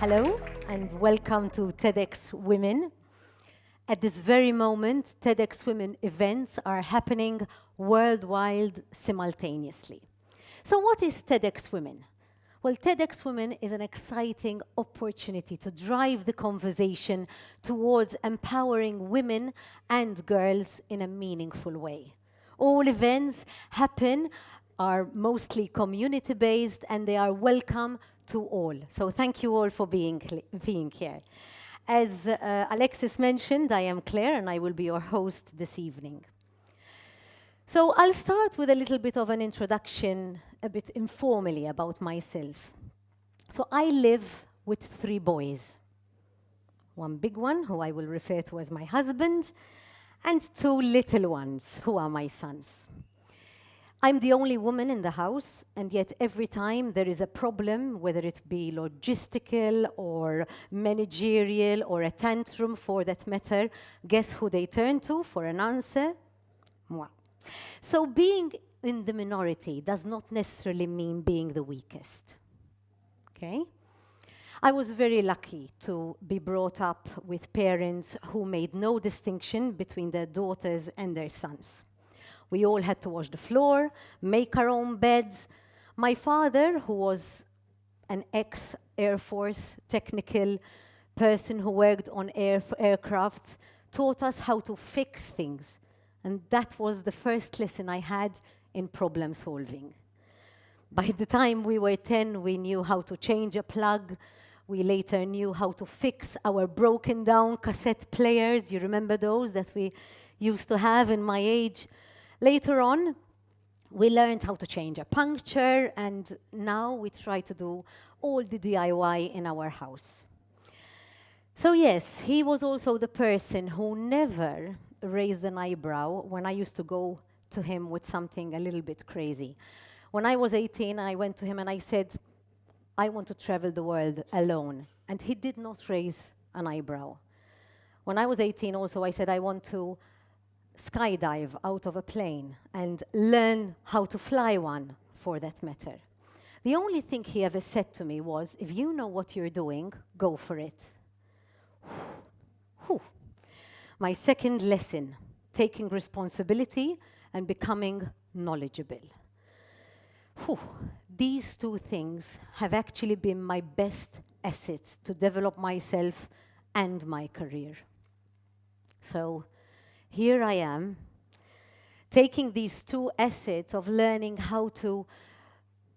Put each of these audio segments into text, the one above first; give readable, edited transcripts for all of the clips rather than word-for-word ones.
Hello and welcome to TEDx Women. At this very moment, TEDx Women events are happening worldwide simultaneously. So what is TEDx Women? Well, TEDx Women is an exciting opportunity to drive the conversation towards empowering women and girls in a meaningful way. All events are mostly community-based and they are welcome to all. So thank you all for being here. As Alexis mentioned, I am Claire and I will be your host this evening. So I'll start with a little bit of an introduction, a bit informally about myself. So I live with 3 boys. One big one, who I will refer to as my husband, and 2 little ones, who are my sons. I'm the only woman in the house, and yet every time there is a problem, whether it be logistical or managerial or a tantrum for that matter, guess who they turn to for an answer? Moi. So being in the minority does not necessarily mean being the weakest, okay? I was very lucky to be brought up with parents who made no distinction between their daughters and their sons. We all had to wash the floor, make our own beds. My father, who was an ex-Air Force technical person who worked on aircraft, taught us how to fix things. And that was the first lesson I had in problem solving. By the time we were 10, we knew how to change a plug. We later knew how to fix our broken down cassette players. You remember those that we used to have in my age? Later on, we learned how to change a puncture, and now we try to do all the DIY in our house. So yes, he was also the person who never raised an eyebrow when I used to go to him with something a little bit crazy. When I was 18, I went to him and I said, I want to travel the world alone. And he did not raise an eyebrow. When I was 18 also, I said, I want to skydive out of a plane and learn how to fly one, for that matter. The only thing he ever said to me was, if you know what you're doing, go for it. Whew. My second lesson, taking responsibility and becoming knowledgeable. Whew. These 2 things have actually been my best assets to develop myself and my career. So here I am, taking these 2 assets of learning how to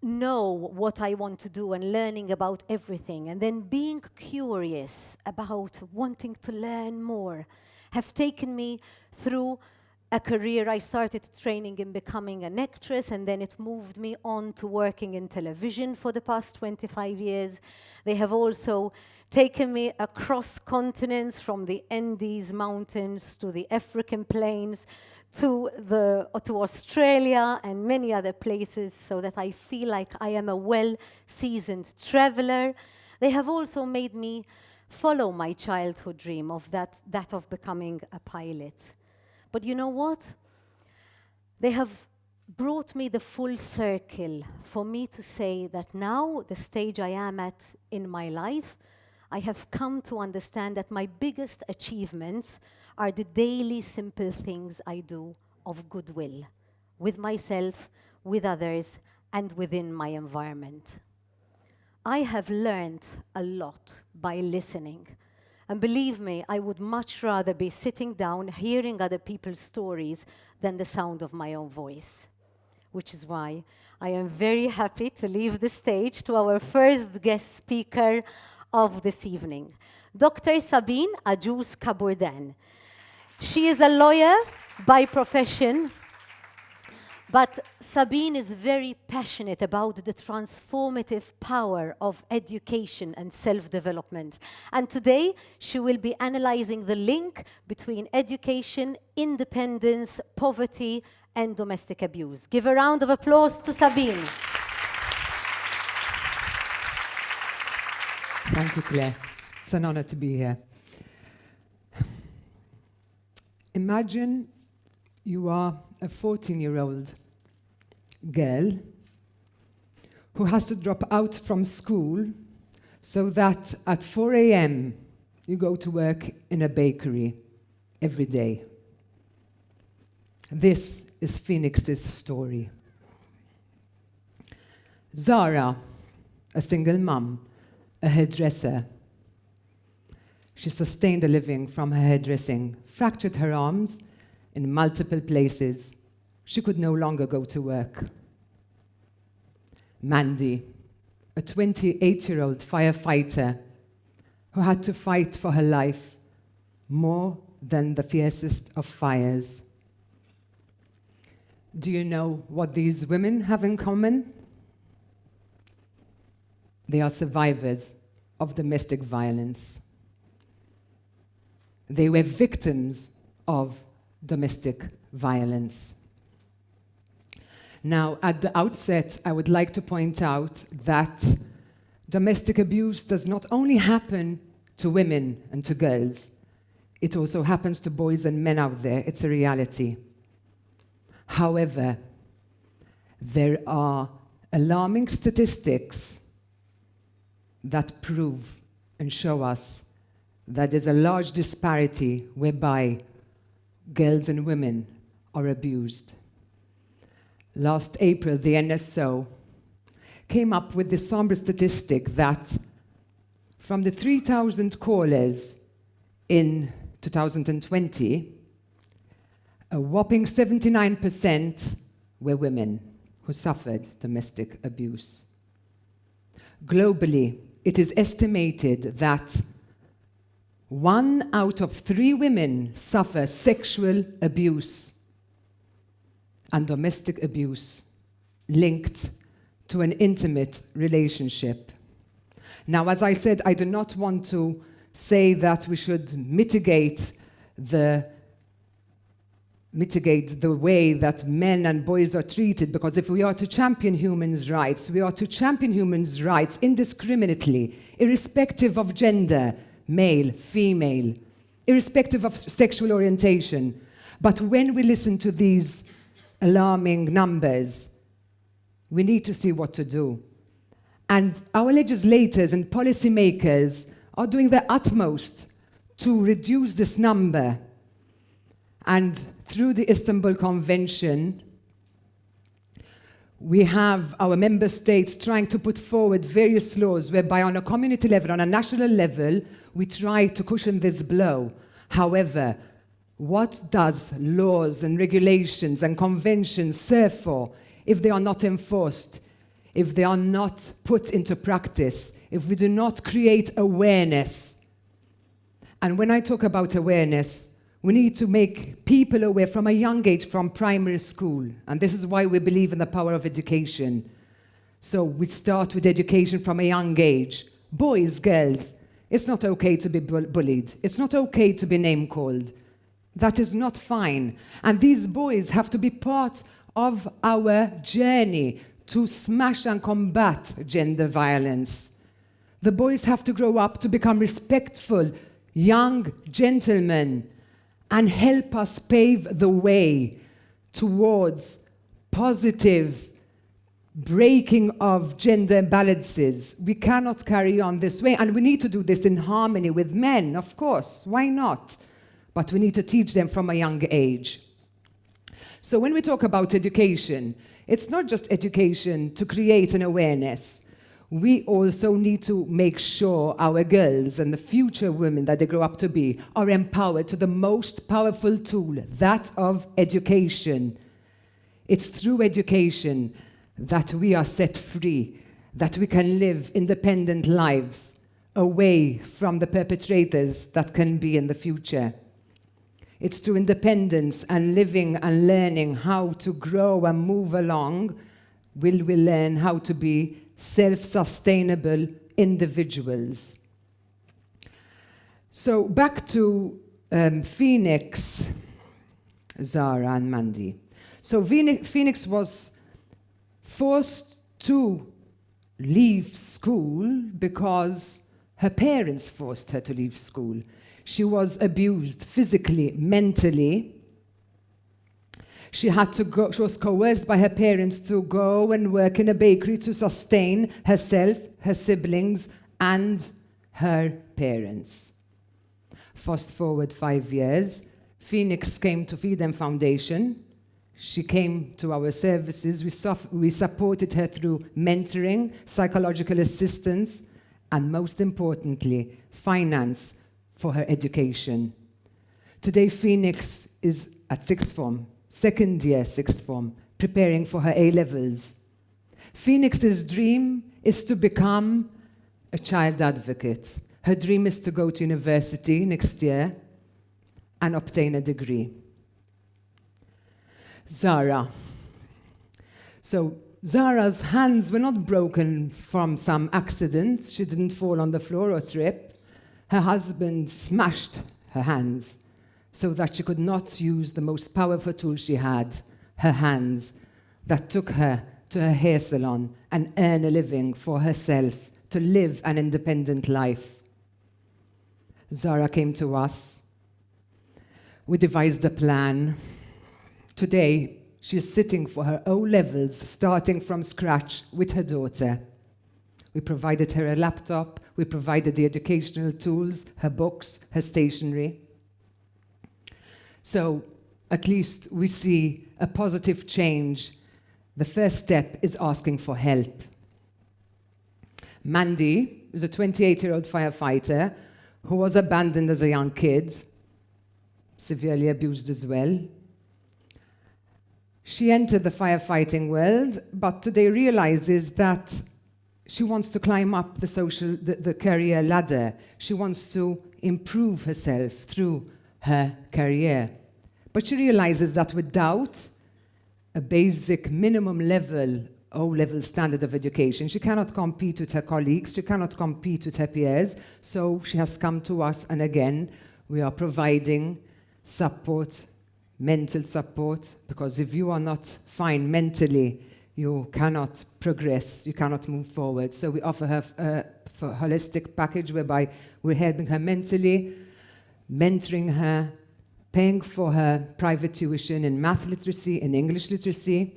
know what I want to do and learning about everything, and then being curious about wanting to learn more, have taken me through a career. I started training in becoming an actress, and then it moved me on to working in television for the past 25 years. They have also taken me across continents, from the Andes Mountains to the African plains to Australia and many other places, so that I feel like I am a well-seasoned traveler. They have also made me follow my childhood dream of that of becoming a pilot. But you know what? They have brought me the full circle for me to say that now, the stage I am at in my life, I have come to understand that my biggest achievements are the daily simple things I do of goodwill, with myself, with others, and within my environment. I have learned a lot by listening. And believe me, I would much rather be sitting down, hearing other people's stories, than the sound of my own voice. Which is why I am very happy to leave the stage to our first guest speaker of this evening, Dr. Sabine Ajous-Kabourdan. She is a lawyer by profession, but Sabine is very passionate about the transformative power of education and self-development. And today, she will be analyzing the link between education, independence, poverty, and domestic abuse. Give a round of applause to Sabine. Thank you, Claire. It's an honor to be here. Imagine you are a 14-year-old girl who has to drop out from school so that at 4 a.m. you go to work in a bakery every day. This is Phoenix's story. Zara, a single mum, a hairdresser. She sustained a living from her hairdressing, fractured her arms in multiple places. She could no longer go to work. Mandy, a 28-year-old firefighter who had to fight for her life more than the fiercest of fires. Do you know what these women have in common? They are survivors of domestic violence. They were victims of domestic violence. Now, at the outset, I would like to point out that domestic abuse does not only happen to women and to girls, it also happens to boys and men out there. It's a reality. However, there are alarming statistics that prove and show us that there's a large disparity whereby girls and women are abused. Last April, the NSO came up with the somber statistic that from the 3,000 callers in 2020, a whopping 79% were women who suffered domestic abuse. Globally, it is estimated that 1 out of 3 women suffer sexual abuse and domestic abuse linked to an intimate relationship. Now, as I said, I do not want to say that we should mitigate the way that men and boys are treated, because if we are to champion human rights, we are to champion human rights indiscriminately, irrespective of gender, male, female, irrespective of sexual orientation. But when we listen to these alarming numbers, we need to see what to do. And our legislators and policymakers are doing their utmost to reduce this number. And through the Istanbul Convention, we have our member states trying to put forward various laws whereby on a community level, on a national level, we try to cushion this blow. However, what does laws and regulations and conventions serve for if they are not enforced, if they are not put into practice, if we do not create awareness? And when I talk about awareness, we need to make people aware from a young age, from primary school. And this is why we believe in the power of education. So we start with education from a young age. Boys, girls, it's not okay to be bullied. It's not okay to be name-called. That is not fine. And these boys have to be part of our journey to smash and combat gender violence. The boys have to grow up to become respectful, young gentlemen, and help us pave the way towards positive breaking of gender imbalances. We cannot carry on this way, and we need to do this in harmony with men, of course. Why not? But we need to teach them from a young age. So when we talk about education, it's not just education to create an awareness. We also need to make sure our girls and the future women that they grow up to be are empowered to the most powerful tool, that of education. It's through education that we are set free, that we can live independent lives away from the perpetrators that can be in the future. It's through independence and living and learning how to grow and move along will we learn how to be self-sustainable individuals. So back to Phoenix, Zara and Mandy. So Phoenix was forced to leave school because her parents forced her to leave school. She was abused physically, mentally. She was coerced by her parents to go and work in a bakery to sustain herself, her siblings, and her parents. Fast forward 5 years, Phoenix came to Feed Them Foundation. She came to our services. We supported her through mentoring, psychological assistance, and most importantly, finance for her education. Today, Phoenix is at sixth form, second year sixth form, preparing for her A-levels. Phoenix's dream is to become a child advocate. Her dream is to go to university next year and obtain a degree. Zara. So Zara's hands were not broken from some accident. She didn't fall on the floor or trip. Her husband smashed her hands so that she could not use the most powerful tool she had, her hands, that took her to her hair salon and earn a living for herself, to live an independent life. Zara came to us. We devised a plan. Today, she is sitting for her O-levels, starting from scratch with her daughter. We provided her a laptop. We provided the educational tools, her books, her stationery. So at least we see a positive change. The first step is asking for help. Mandy is a 28-year-old firefighter who was abandoned as a young kid, severely abused as well. She entered the firefighting world, but today realizes that she wants to climb up the career ladder. She wants to improve herself through her career. But she realizes that without a basic minimum level, O-level standard of education, she cannot compete with her colleagues, she cannot compete with her peers, so she has come to us, and again, we are providing support, mental support, because if you are not fine mentally, you cannot progress, you cannot move forward. So we offer her a holistic package whereby we're helping her mentally, mentoring her, paying for her private tuition in math literacy, in English literacy.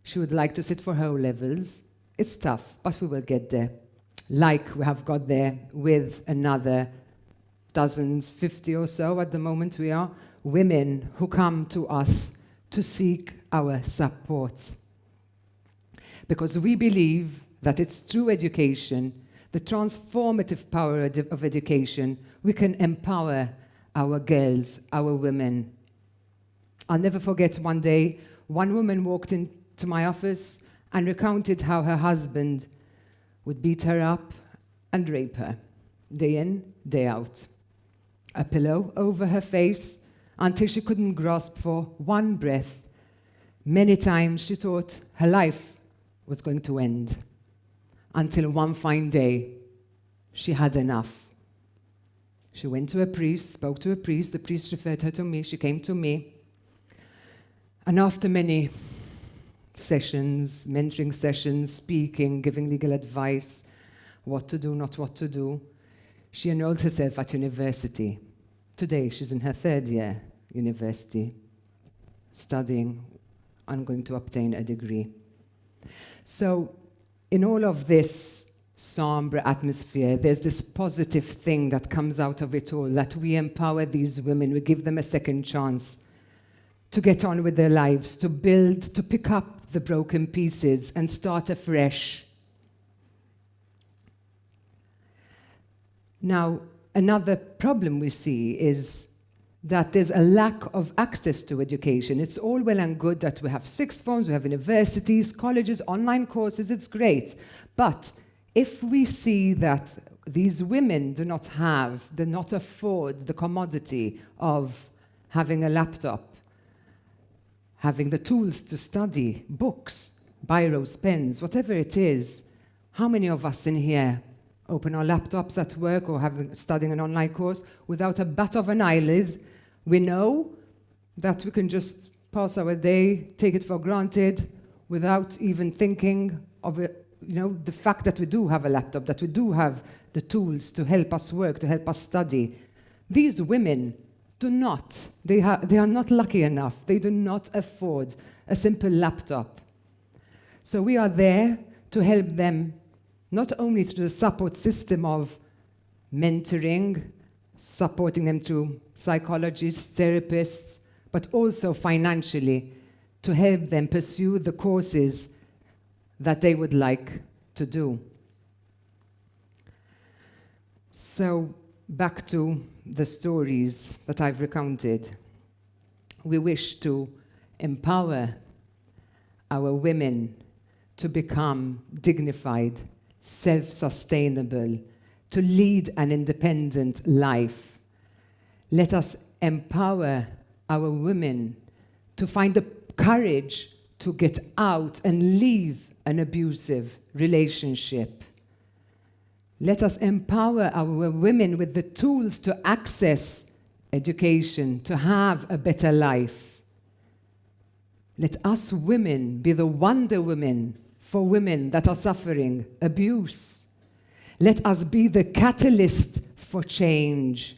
She would like to sit for her O-levels. It's tough, but we will get there. Like we have got there with another dozens, 50 or so at the moment we are, women who come to us to seek our support. Because we believe that it's through education, the transformative power of education, we can empower our girls, our women. I'll never forget one day, one woman walked into my office and recounted how her husband would beat her up and rape her, day in, day out. A pillow over her face until she couldn't grasp for one breath. Many times she thought her life was going to end, until one fine day she had enough. She went to a priest, spoke to a priest, the priest referred her to me, she came to me, and after many sessions, mentoring sessions, speaking, giving legal advice, what to do, not what to do, she enrolled herself at university. Today she's in her third year university, studying and going to obtain a degree. So in all of this somber atmosphere, there's this positive thing that comes out of it all, that we empower these women, we give them a second chance to get on with their lives, to build, to pick up the broken pieces and start afresh. Now, another problem we see is that there's a lack of access to education. It's all well and good that we have sixth forms, we have universities, colleges, online courses, it's great. But if we see that these women do not afford the commodity of having a laptop, having the tools to study, books, biros, pens, whatever it is, how many of us in here open our laptops at work or studying an online course without a bat of an eyelid? We know that we can just pass our day, take it for granted, without even thinking of it, the fact that we do have a laptop, that we do have the tools to help us work, to help us study. These women do not. They are not lucky enough. They do not afford a simple laptop. So we are there to help them not only through the support system of mentoring, supporting them through psychologists, therapists, but also financially to help them pursue the courses that they would like to do. So, back to the stories that I've recounted. We wish to empower our women to become dignified, self-sustainable, to lead an independent life. Let us empower our women to find the courage to get out and leave an abusive relationship. Let us empower our women with the tools to access education, to have a better life. Let us women be the Wonder Women for women that are suffering abuse. Let us be the catalyst for change.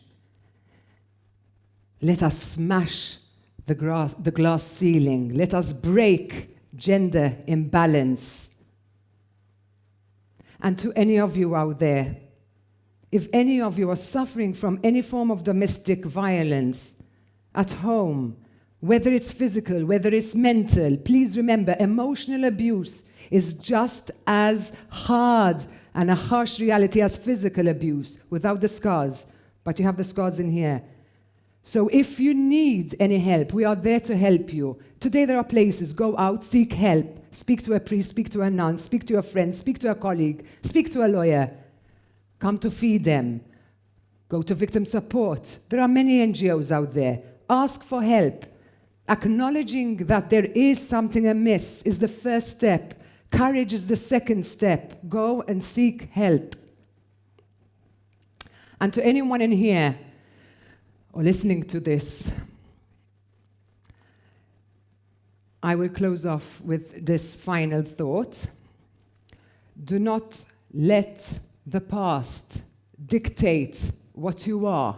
Let us smash the glass ceiling. Let us break gender imbalance. And to any of you out there, if any of you are suffering from any form of domestic violence at home, whether it's physical, whether it's mental, please remember, emotional abuse is just as hard and a harsh reality as physical abuse without the scars. But you have the scars in here. So if you need any help, we are there to help you. Today there are places. Go out, seek help. Speak to a priest, speak to a nun, speak to a friend, speak to a colleague, speak to a lawyer. Come to feed them. Go to victim support. There are many NGOs out there. Ask for help. Acknowledging that there is something amiss is the first step. Courage is the second step. Go and seek help. And to anyone in here or listening to this, I will close off with this final thought. Do not let the past dictate what you are,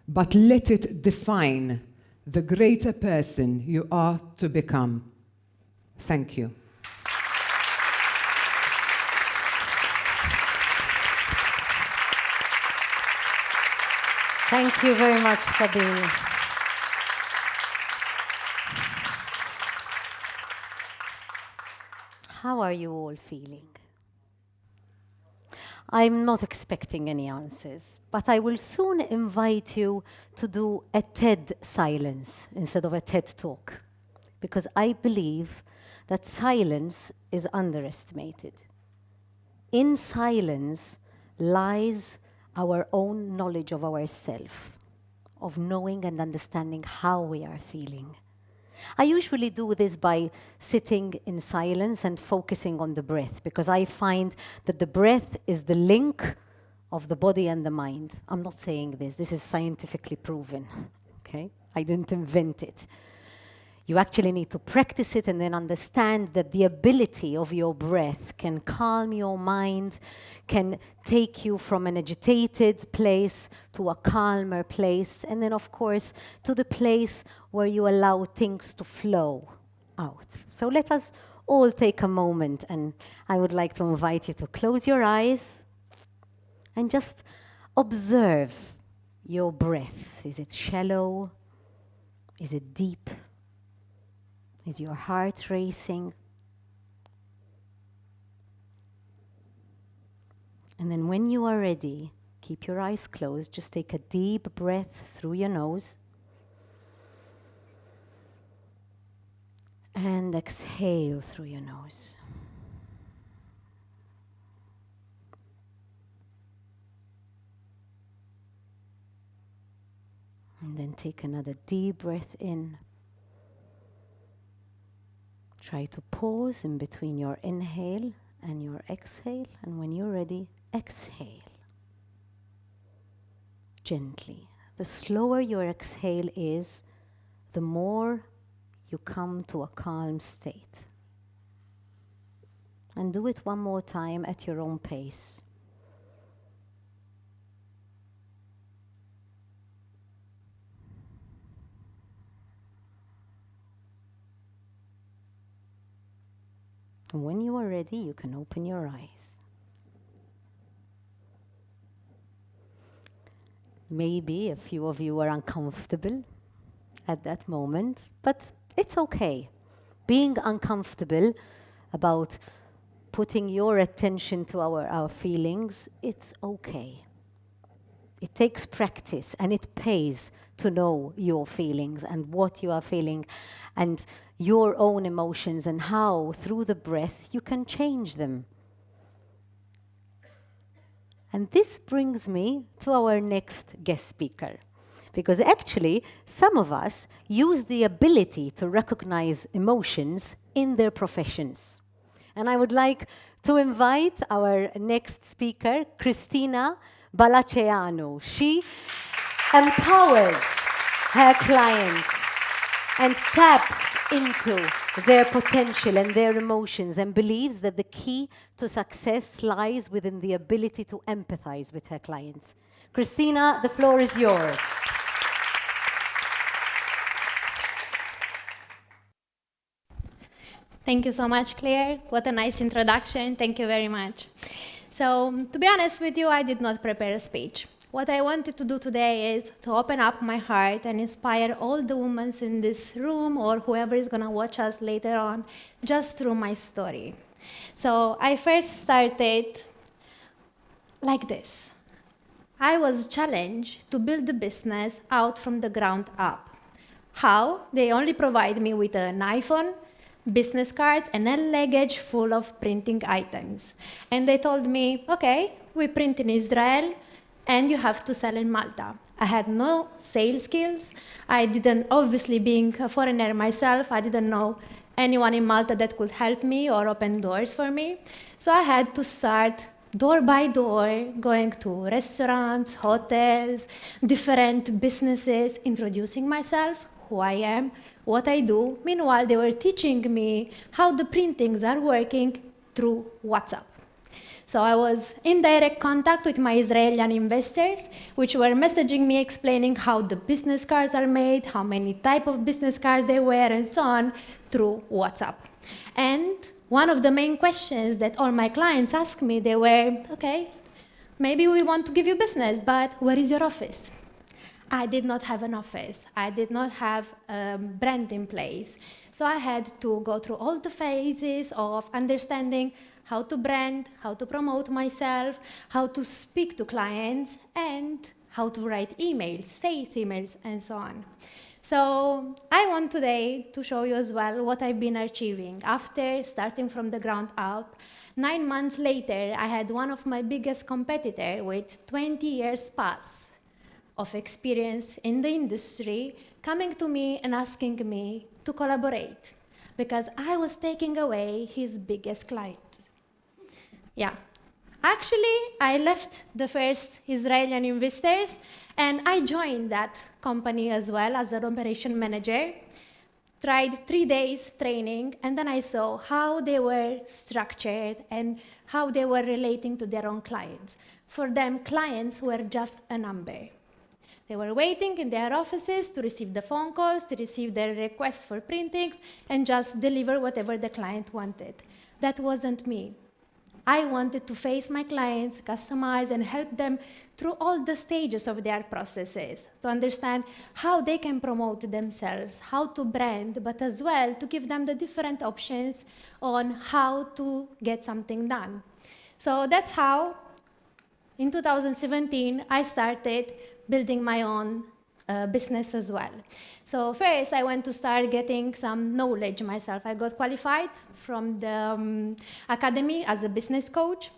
but let it define the greater person you are to become. Thank you. Thank you very much, Sabine. How are you all feeling? I'm not expecting any answers, but I will soon invite you to do a TED silence instead of a TED talk, because I believe that silence is underestimated. In silence lies our own knowledge of ourselves, of knowing and understanding how we are feeling. I usually do this by sitting in silence and focusing on the breath, because I find that the breath is the link of the body and the mind. I'm not saying this. This is scientifically proven, okay? I didn't invent it. You actually need to practice it and then understand that the ability of your breath can calm your mind, can take you from an agitated place to a calmer place, and then, of course, to the place where you allow things to flow out. So let us all take a moment, and I would like to invite you to close your eyes and just observe your breath. Is it shallow? Is it deep? Is your heart racing? And then when you are ready, keep your eyes closed. Just take a deep breath through your nose. And exhale through your nose. And then take another deep breath in. Try to pause in between your inhale and your exhale, and when you're ready, exhale. Gently. The slower your exhale is, the more you come to a calm state. And do it one more time at your own pace. And when you are ready, you can open your eyes. Maybe a few of you were uncomfortable at that moment, but it's okay. Being uncomfortable about putting your attention to our feelings, it's okay. It takes practice and it pays to know your feelings and what you are feeling and your own emotions and how, through the breath, you can change them. And this brings me to our next guest speaker. Because actually, some of us use the ability to recognize emotions in their professions. And I would like to invite our next speaker, Cristina Balaceanu. She empowers her clients and taps into their potential and their emotions and believes that the key to success lies within the ability to empathize with her clients. Cristina, the floor is yours. Thank you so much, Claire. What a nice introduction. Thank you very much. So, to be honest with you, I did not prepare a speech. What I wanted to do today is to open up my heart and inspire all the women in this room or whoever is going to watch us later on just through my story. So, I first started like this. I was challenged to build the business out from the ground up. How? They only provide me with an iPhone, business cards, and a luggage full of printing items. And they told me, okay, we print in Israel, and you have to sell in Malta. I had no sales skills. I didn't, obviously being a foreigner myself, I didn't know anyone in Malta that could help me or open doors for me. So I had to start door by door, going to restaurants, hotels, different businesses, introducing myself, who I am, what I do. Meanwhile, they were teaching me how the printings are working through WhatsApp. So I was in direct contact with my Israeli investors, which were messaging me explaining how the business cards are made, how many type of business cards they were, and so on, through WhatsApp. And one of the main questions that all my clients asked me, they were, okay, maybe we want to give you business, but where is your office? I did not have an office. I did not have a brand in place. So I had to go through all the phases of understanding how to brand, how to promote myself, how to speak to clients, and how to write emails, sales emails, and so on. So I want today to show you as well what I've been achieving after starting from the ground up. 9 months later, I had one of my biggest competitors with 20 years past of experience in the industry coming to me and asking me to collaborate because I was taking away his biggest client. Yeah. Actually, I left the first Israeli investors and I joined that company as well as an operation manager. Tried 3 days training, and then I saw how they were structured and how they were relating to their own clients. For them, clients were just a number. They were waiting in their offices to receive the phone calls, to receive their requests for printings, and just deliver whatever the client wanted. That wasn't me. I wanted to face my clients, customize, and help them through all the stages of their processes to understand how they can promote themselves, how to brand, but as well to give them the different options on how to get something done. So that's how, in 2017, I started building my own business as well. So first, I went to start getting some knowledge myself. I got qualified from the academy as a business coach.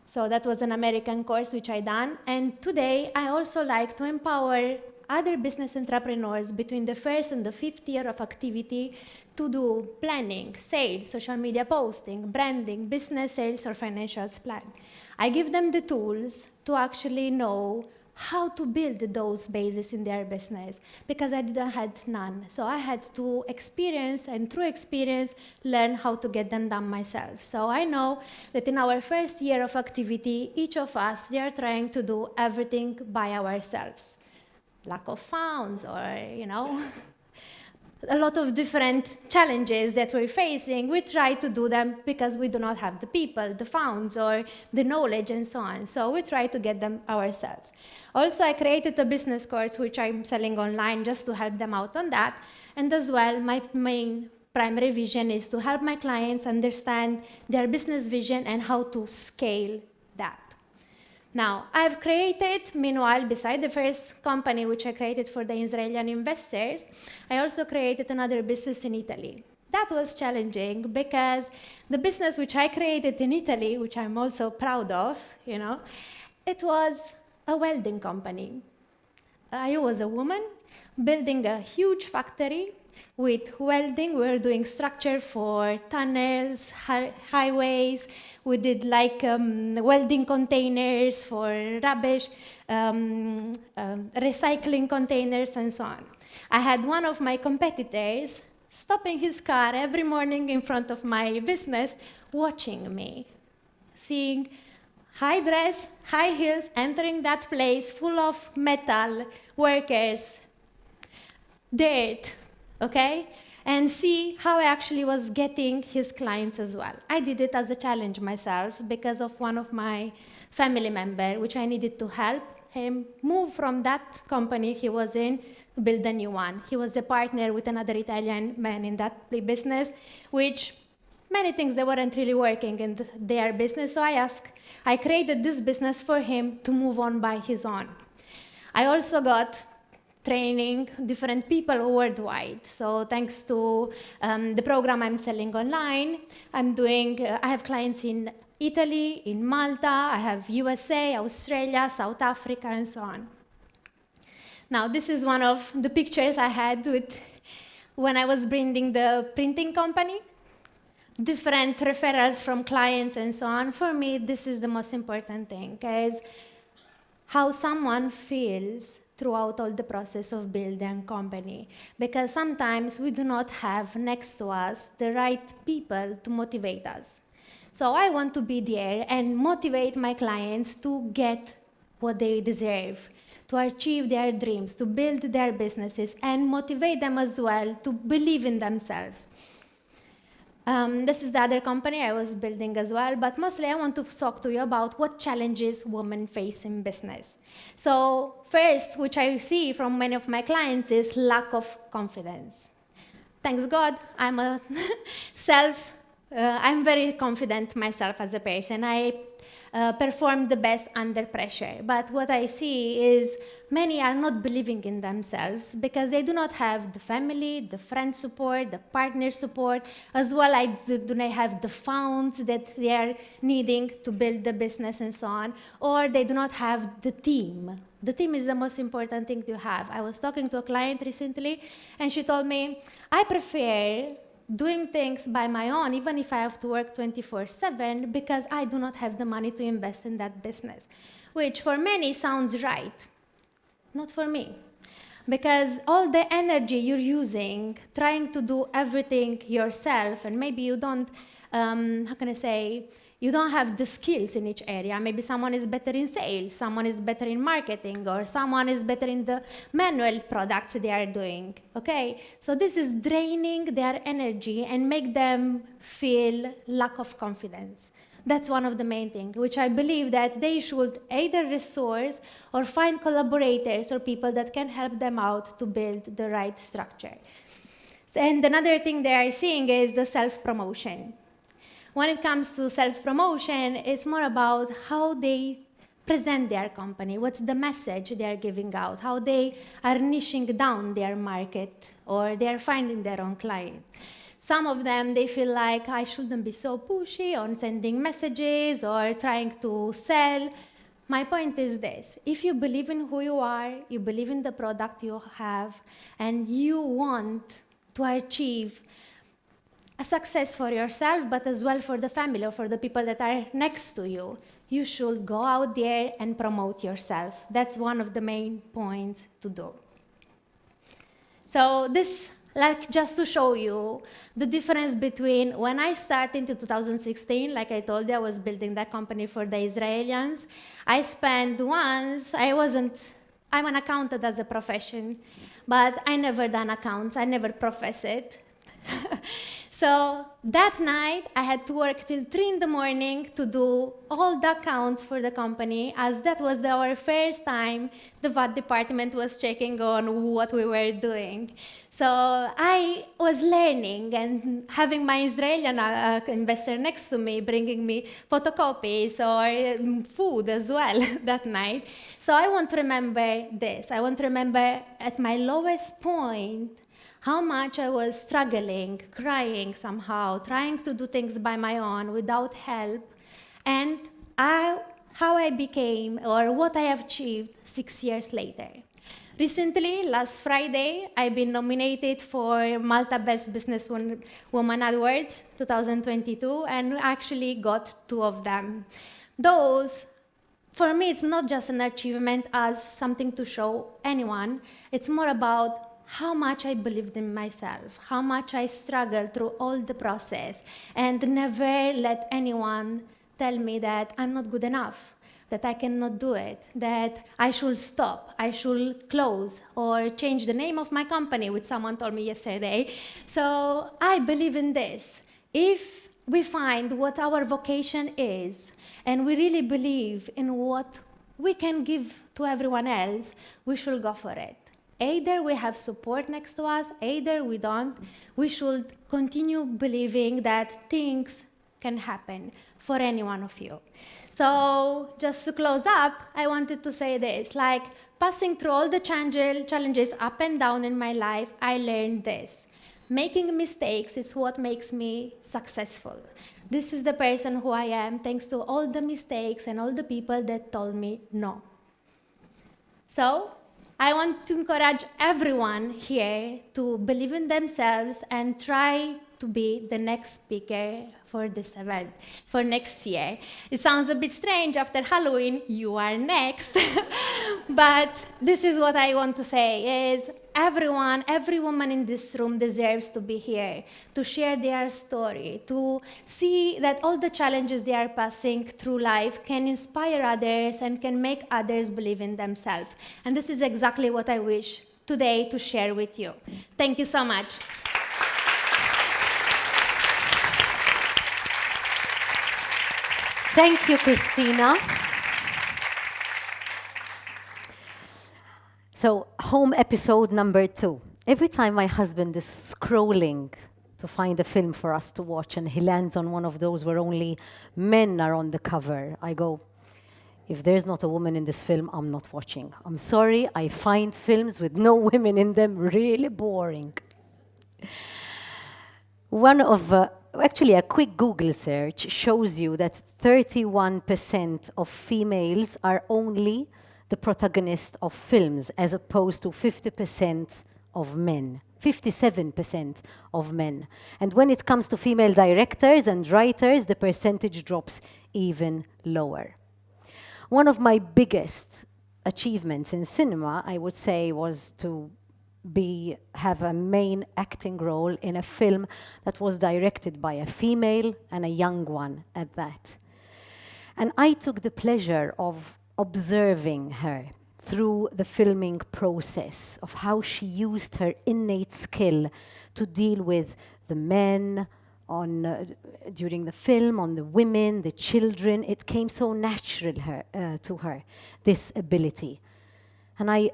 So that was an American course which I done. And today, I also like to empower other business entrepreneurs between the first and the fifth year of activity to do planning, sales, social media posting, branding, business sales, or financials plan. I give them the tools to actually know how to build those bases in their business because I didn't have none. So I had to experience and through experience learn how to get them done myself. So I know that in our first year of activity, each of us, we are trying to do everything by ourselves. Lack of funds or, a lot of different challenges that we're facing, we try to do them because we do not have the people, the funds, or the knowledge, and so on. So we try to get them ourselves. Also, I created a business course, which I'm selling online just to help them out on that. And as well, my main primary vision is to help my clients understand their business vision and how to scale that. Now, I've created, meanwhile, beside the first company which I created for the Israeli investors, I also created another business in Italy. That was challenging because the business which I created in Italy, which I'm also proud of, it was a welding company. I was a woman building a huge factory with welding. We were doing structure for tunnels, highways. We did welding containers for rubbish, recycling containers, and so on. I had one of my competitors stopping his car every morning in front of my business, watching me, seeing high dress, high heels, entering that place full of metal workers, dirt, okay? And see how I actually was getting his clients as well. I did it as a challenge myself because of one of my family member, which I needed to help him move from that company he was in to build a new one. He was a partner with another Italian man in that business, which many things that weren't really working in their business. So I created this business for him to move on by his own. I also got training different people worldwide. So thanks to the program I'm selling online, I have clients in Italy, in Malta, I have USA, Australia, South Africa, and so on. Now, this is one of the pictures I had when I was building the printing company. Different referrals from clients and so on. For me, this is the most important thing, because how someone feels throughout all the process of building a company. Because sometimes we do not have next to us the right people to motivate us. So I want to be there and motivate my clients to get what they deserve, to achieve their dreams, to build their businesses, and motivate them as well to believe in themselves. This is the other company I was building as well, but mostly I want to talk to you about what challenges women face in business. So first, which I see from many of my clients, is lack of confidence. Thanks God, I'm very confident myself as a person. I perform the best under pressure. But what I see is many are not believing in themselves because they do not have the family, the friend support, the partner support, as well as do not have the funds that they are needing to build the business and so on, or they do not have the team. The team is the most important thing to have. I was talking to a client recently, and she told me, I prefer doing things by my own, even if I have to work 24/7, because I do not have the money to invest in that business, which for many sounds right. Not for me. Because all the energy you're using, trying to do everything yourself, and maybe you don't, you don't have the skills in each area. Maybe someone is better in sales, someone is better in marketing, or someone is better in the manual products they are doing, okay? So this is draining their energy and make them feel lack of confidence. That's one of the main things, which I believe that they should either resource or find collaborators or people that can help them out to build the right structure. And another thing they are seeing is the self-promotion. When it comes to self-promotion, it's more about how they present their company, what's the message they are giving out, how they are niching down their market, or they are finding their own client. Some of them, they feel like I shouldn't be so pushy on sending messages or trying to sell. My point is this: if you believe in who you are, you believe in the product you have, and you want to achieve a success for yourself, but as well for the family or for the people that are next to you, you should go out there and promote yourself. That's one of the main points to do. So this, just to show you the difference between when I started in 2016, like I told you, I was building that company for the Israelis. I'm an accountant as a profession, but I never done accounts. I never profess it. So that night, I had to work till 3 in the morning to do all the accounts for the company, as that was our first time the VAT department was checking on what we were doing. So I was learning and having my Israeli investor next to me, bringing me photocopies or food as well that night. So I want to remember this. I want to remember at my lowest point, how much I was struggling, crying somehow, trying to do things by my own without help, and how I became or what I have achieved 6 years later. Recently, last Friday, I've been nominated for Malta Best Businesswoman Awards 2022 and actually got 2 of them. Those, for me, it's not just an achievement as something to show anyone. It's more about how much I believed in myself, how much I struggled through all the process, and never let anyone tell me that I'm not good enough, that I cannot do it, that I should stop, I should close, or change the name of my company, which someone told me yesterday. So I believe in this. If we find what our vocation is, and we really believe in what we can give to everyone else, we should go for it. Either we have support next to us, either we don't. We should continue believing that things can happen for any one of you. So just to close up, I wanted to say this, like passing through all the challenges up and down in my life, I learned this. Making mistakes is what makes me successful. This is the person who I am thanks to all the mistakes and all the people that told me no. So I want to encourage everyone here to believe in themselves and try to be the next speaker for this event, for next year. It sounds a bit strange after Halloween, you are next. But this is what I want to say is everyone, every woman in this room deserves to be here, to share their story, to see that all the challenges they are passing through life can inspire others and can make others believe in themselves. And this is exactly what I wish today to share with you. Thank you so much. Thank you, Christina. So, home episode number 2. Every time my husband is scrolling to find a film for us to watch and he lands on one of those where only men are on the cover, I go, if there's not a woman in this film, I'm not watching. I'm sorry, I find films with no women in them really boring. Actually, a quick Google search shows you that 31% of females are only the protagonist of films, as opposed to 50% of men, 57% of men. And when it comes to female directors and writers, the percentage drops even lower. One of my biggest achievements in cinema, I would say, was to have a main acting role in a film that was directed by a female and a young one at that. And I took the pleasure of observing her through the filming process of how she used her innate skill to deal with the men during the film, on the women, the children. It came so natural to her, this ability. And I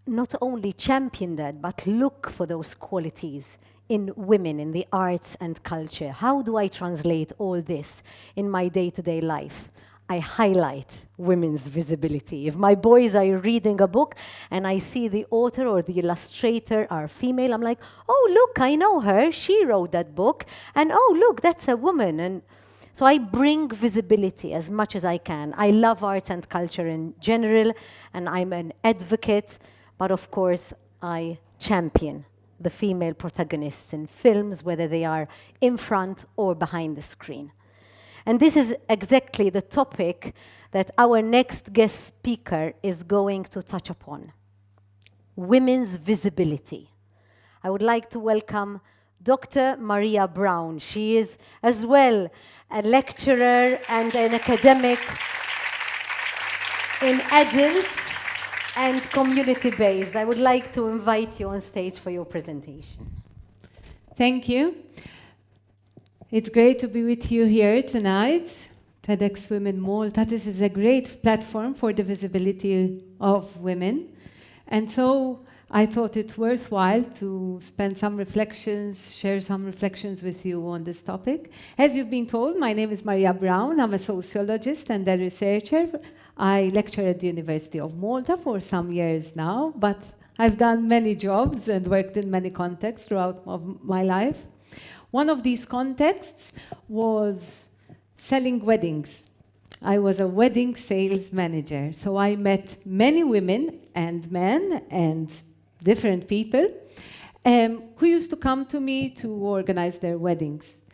not only champion that, but look for those qualities in women, in the arts and culture. How do I translate all this in my day-to-day life? I highlight women's visibility. If my boys are reading a book and I see the author or the illustrator are female, I'm like, oh, look, I know her. She wrote that book. And oh, look, that's a woman. And so I bring visibility as much as I can. I love arts and culture in general, and I'm an advocate. But of course, I champion the female protagonists in films, whether they are in front or behind the screen. And this is exactly the topic that our next guest speaker is going to touch upon: women's visibility. I would like to welcome Dr. Maria Brown. She is as well a lecturer and an academic in adult and community-based. I would like to invite you on stage for your presentation. Thank you. It's great to be with you here tonight. TEDx Women Malta. This is a great platform for the visibility of women. And so I thought it worthwhile to spend some reflections, share some reflections with you on this topic. As you've been told, my name is Maria Brown. I'm a sociologist and a researcher. I lecture at the University of Malta for some years now, but I've done many jobs and worked in many contexts throughout my life. One of these contexts was selling weddings. I was a wedding sales manager, so I met many women and men and different people who used to come to me to organize their weddings.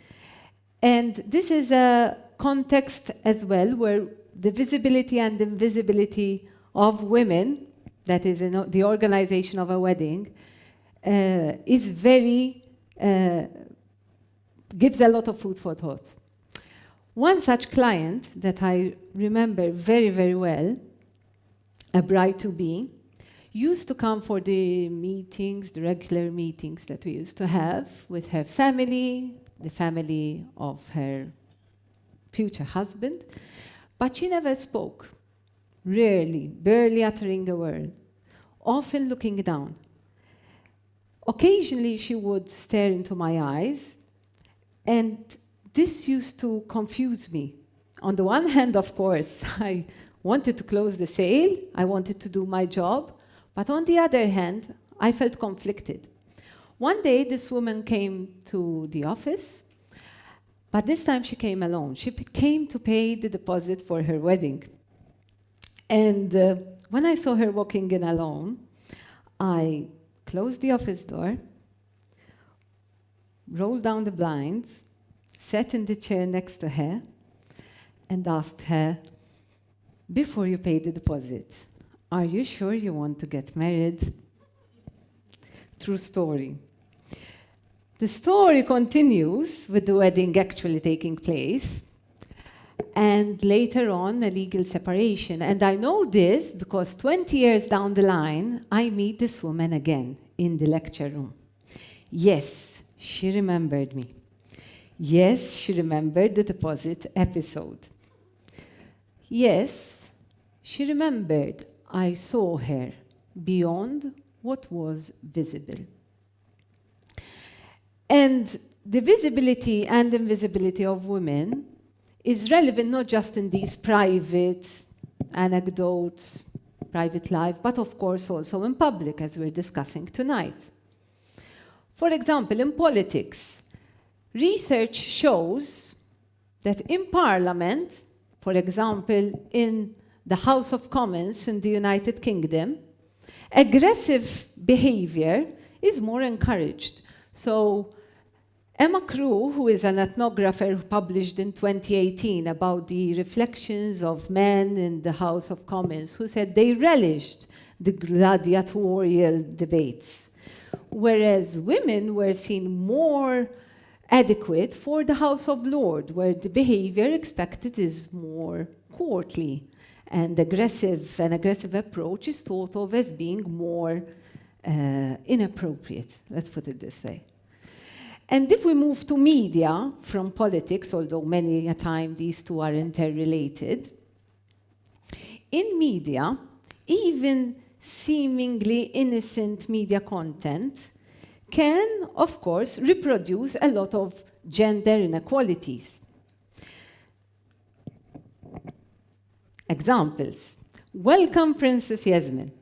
And this is a context as well where the visibility and invisibility of women, that is the organization of a wedding, is very, gives a lot of food for thought. One such client that I remember very, very well, a bride-to-be, used to come for the meetings, the regular meetings that we used to have with her family, the family of her future husband, but she never spoke, rarely, barely uttering a word, often looking down. Occasionally she would stare into my eyes, and this used to confuse me. On the one hand, of course, I wanted to close the sale, I wanted to do my job, but on the other hand, I felt conflicted. One day, this woman came to the office, but this time she came alone. She came to pay the deposit for her wedding. And when I saw her walking in alone, I closed the office door, rolled down the blinds, sat in the chair next to her, and asked her, before you pay the deposit, are you sure you want to get married? True story. The story continues with the wedding actually taking place, and later on, a legal separation. And I know this because 20 years down the line, I meet this woman again in the lecture room. Yes, she remembered me. Yes, she remembered the deposit episode. Yes, she remembered I saw her beyond what was visible. And the visibility and invisibility of women is relevant not just in these private anecdotes, private life, but of course also in public, as we're discussing tonight. For example, in politics, research shows that in Parliament, for example, in the House of Commons in the United Kingdom, aggressive behavior is more encouraged. So Emma Crew, who is an ethnographer who published in 2018 about the reflections of men in the House of Commons, who said they relished the gladiatorial debates, whereas women were seen more adequate for the House of Lords, where the behavior expected is more courtly, and an aggressive approach is thought of as being more inappropriate, let's put it this way. And if we move to media from politics, although many a time these two are interrelated, in media, even seemingly innocent media content can, of course, reproduce a lot of gender inequalities. Examples. Welcome, Princess Yasmin.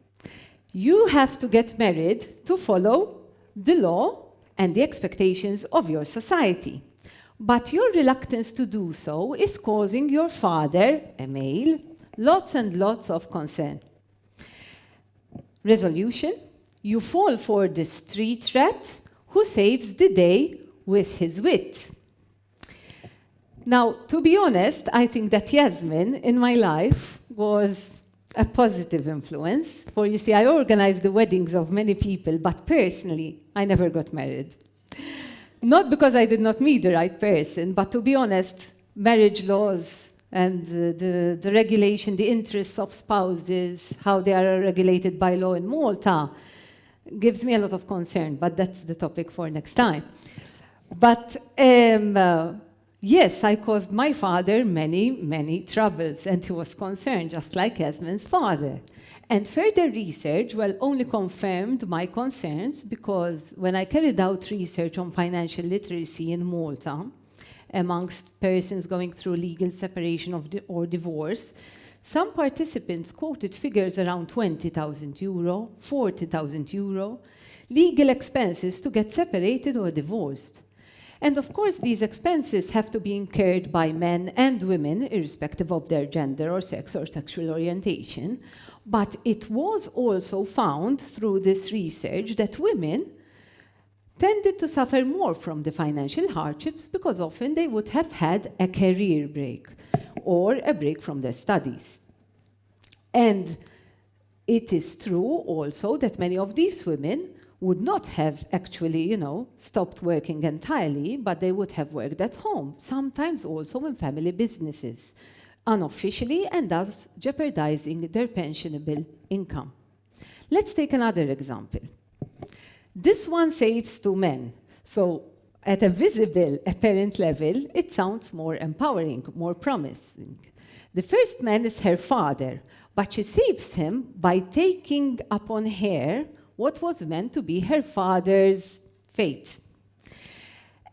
You have to get married to follow the law and the expectations of your society. But your reluctance to do so is causing your father, a male, lots and lots of concern. Resolution: you fall for the street rat who saves the day with his wit. Now, to be honest, I think that Yasmin in my life was a positive influence. For you see, I organized the weddings of many people, but personally, I never got married. Not because I did not meet the right person, but to be honest, marriage laws and the regulation, the interests of spouses, how they are regulated by law in Malta, gives me a lot of concern, but that's the topic for next time. But yes, I caused my father many, many troubles, and he was concerned, just like Yasmin's father. And further research, well, only confirmed my concerns, because when I carried out research on financial literacy in Malta, amongst persons going through legal separation or divorce, some participants quoted figures around 20,000 euro, 40,000 euro, legal expenses to get separated or divorced. And of course, these expenses have to be incurred by men and women, irrespective of their gender or sex or sexual orientation. But it was also found through this research that women tended to suffer more from the financial hardships because often they would have had a career break or a break from their studies. And it is true also that many of these women would not have actually, stopped working entirely, but they would have worked at home, sometimes also in family businesses, unofficially, and thus jeopardizing their pensionable income. Let's take another example. This one saves to men. So at a visible, apparent level, it sounds more empowering, more promising. The first man is her father, but she saves him by taking upon her what was meant to be her father's fate.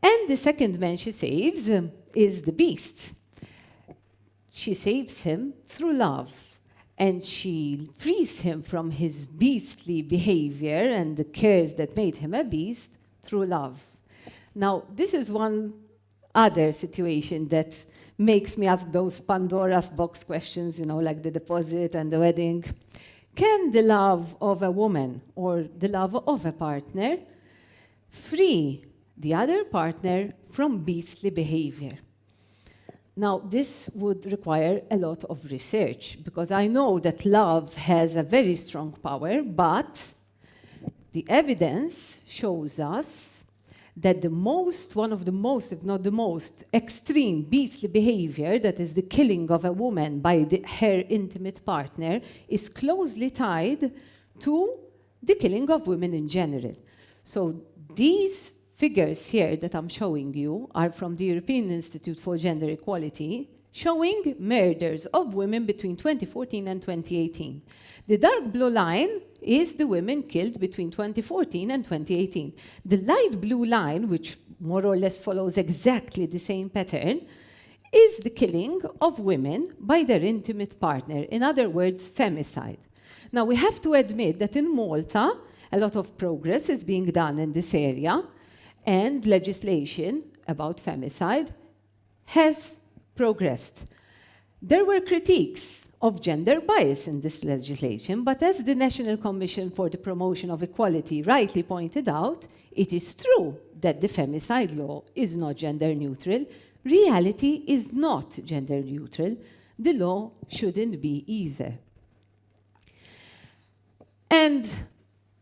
And the second man she saves is the beast. She saves him through love, and she frees him from his beastly behavior and the curse that made him a beast through love. Now, this is one other situation that makes me ask those Pandora's box questions, like the deposit and the wedding. Can the love of a woman or the love of a partner free the other partner from beastly behavior? Now, this would require a lot of research, because I know that love has a very strong power, but the evidence shows us that one of the most, if not the most, extreme beastly behavior, that is the killing of a woman by her intimate partner, is closely tied to the killing of women in general. So these figures here that I'm showing you are from the European Institute for Gender Equality, showing murders of women between 2014 and 2018. The dark blue line is the women killed between 2014 and 2018. The light blue line, which more or less follows exactly the same pattern, is the killing of women by their intimate partner. In other words, femicide. Now, we have to admit that in Malta, a lot of progress is being done in this area, and legislation about femicide has progressed. There were critiques of gender bias in this legislation, but as the National Commission for the Promotion of Equality rightly pointed out, it is true that the femicide law is not gender neutral. Reality is not gender neutral. The law shouldn't be either. And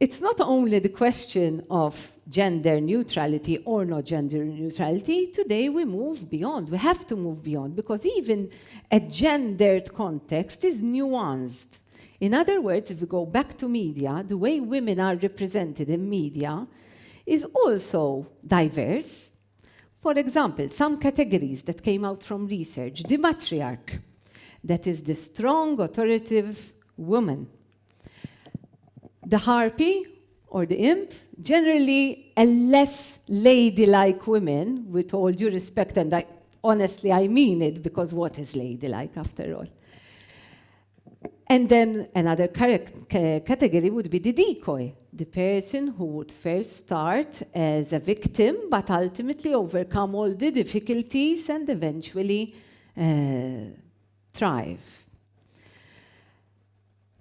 it's not only the question of gender neutrality or not gender neutrality. Today we move beyond. We have to move beyond, because even a gendered context is nuanced. In other words, if we go back to media, the way women are represented in media is also diverse. For example, some categories that came out from research: the matriarch, that is the strong, authoritative woman; the harpy, or the imp, generally a less ladylike woman, with all due respect, and honestly I mean it, because what is ladylike after all? And then another category would be the decoy, the person who would first start as a victim, but ultimately overcome all the difficulties and eventually thrive.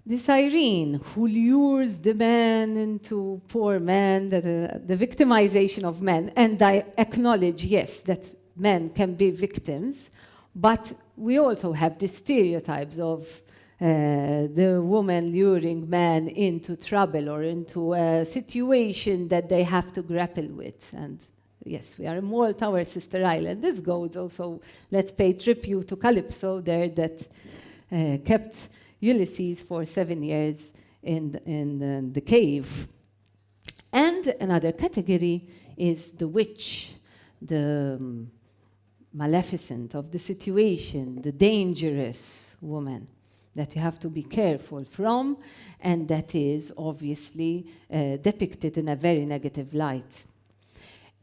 The siren, who lures the man into poor man, the victimization of men. And I acknowledge, yes, that men can be victims, but we also have the stereotypes of the woman luring men into trouble or into a situation that they have to grapple with. And yes, we are in Malta, our sister island. This goes also, let's pay tribute to Calypso there that kept Ulysses for 7 years in the cave. And another category is the witch, the maleficent of the situation, the dangerous woman that you have to be careful from, and that is obviously depicted in a very negative light.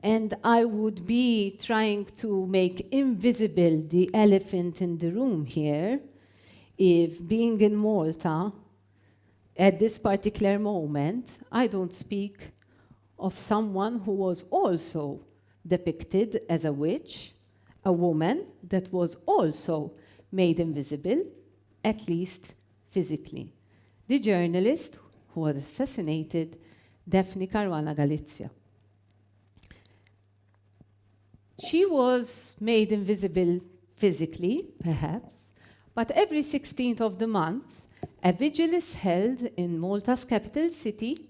And I would be trying to make invisible the elephant in the room here if, being in Malta, at this particular moment, I don't speak of someone who was also depicted as a witch, a woman that was also made invisible, at least physically. The journalist who was assassinated, Daphne Caruana Galizia. She was made invisible physically, perhaps, but every 16th of the month, a vigil is held in Malta's capital city,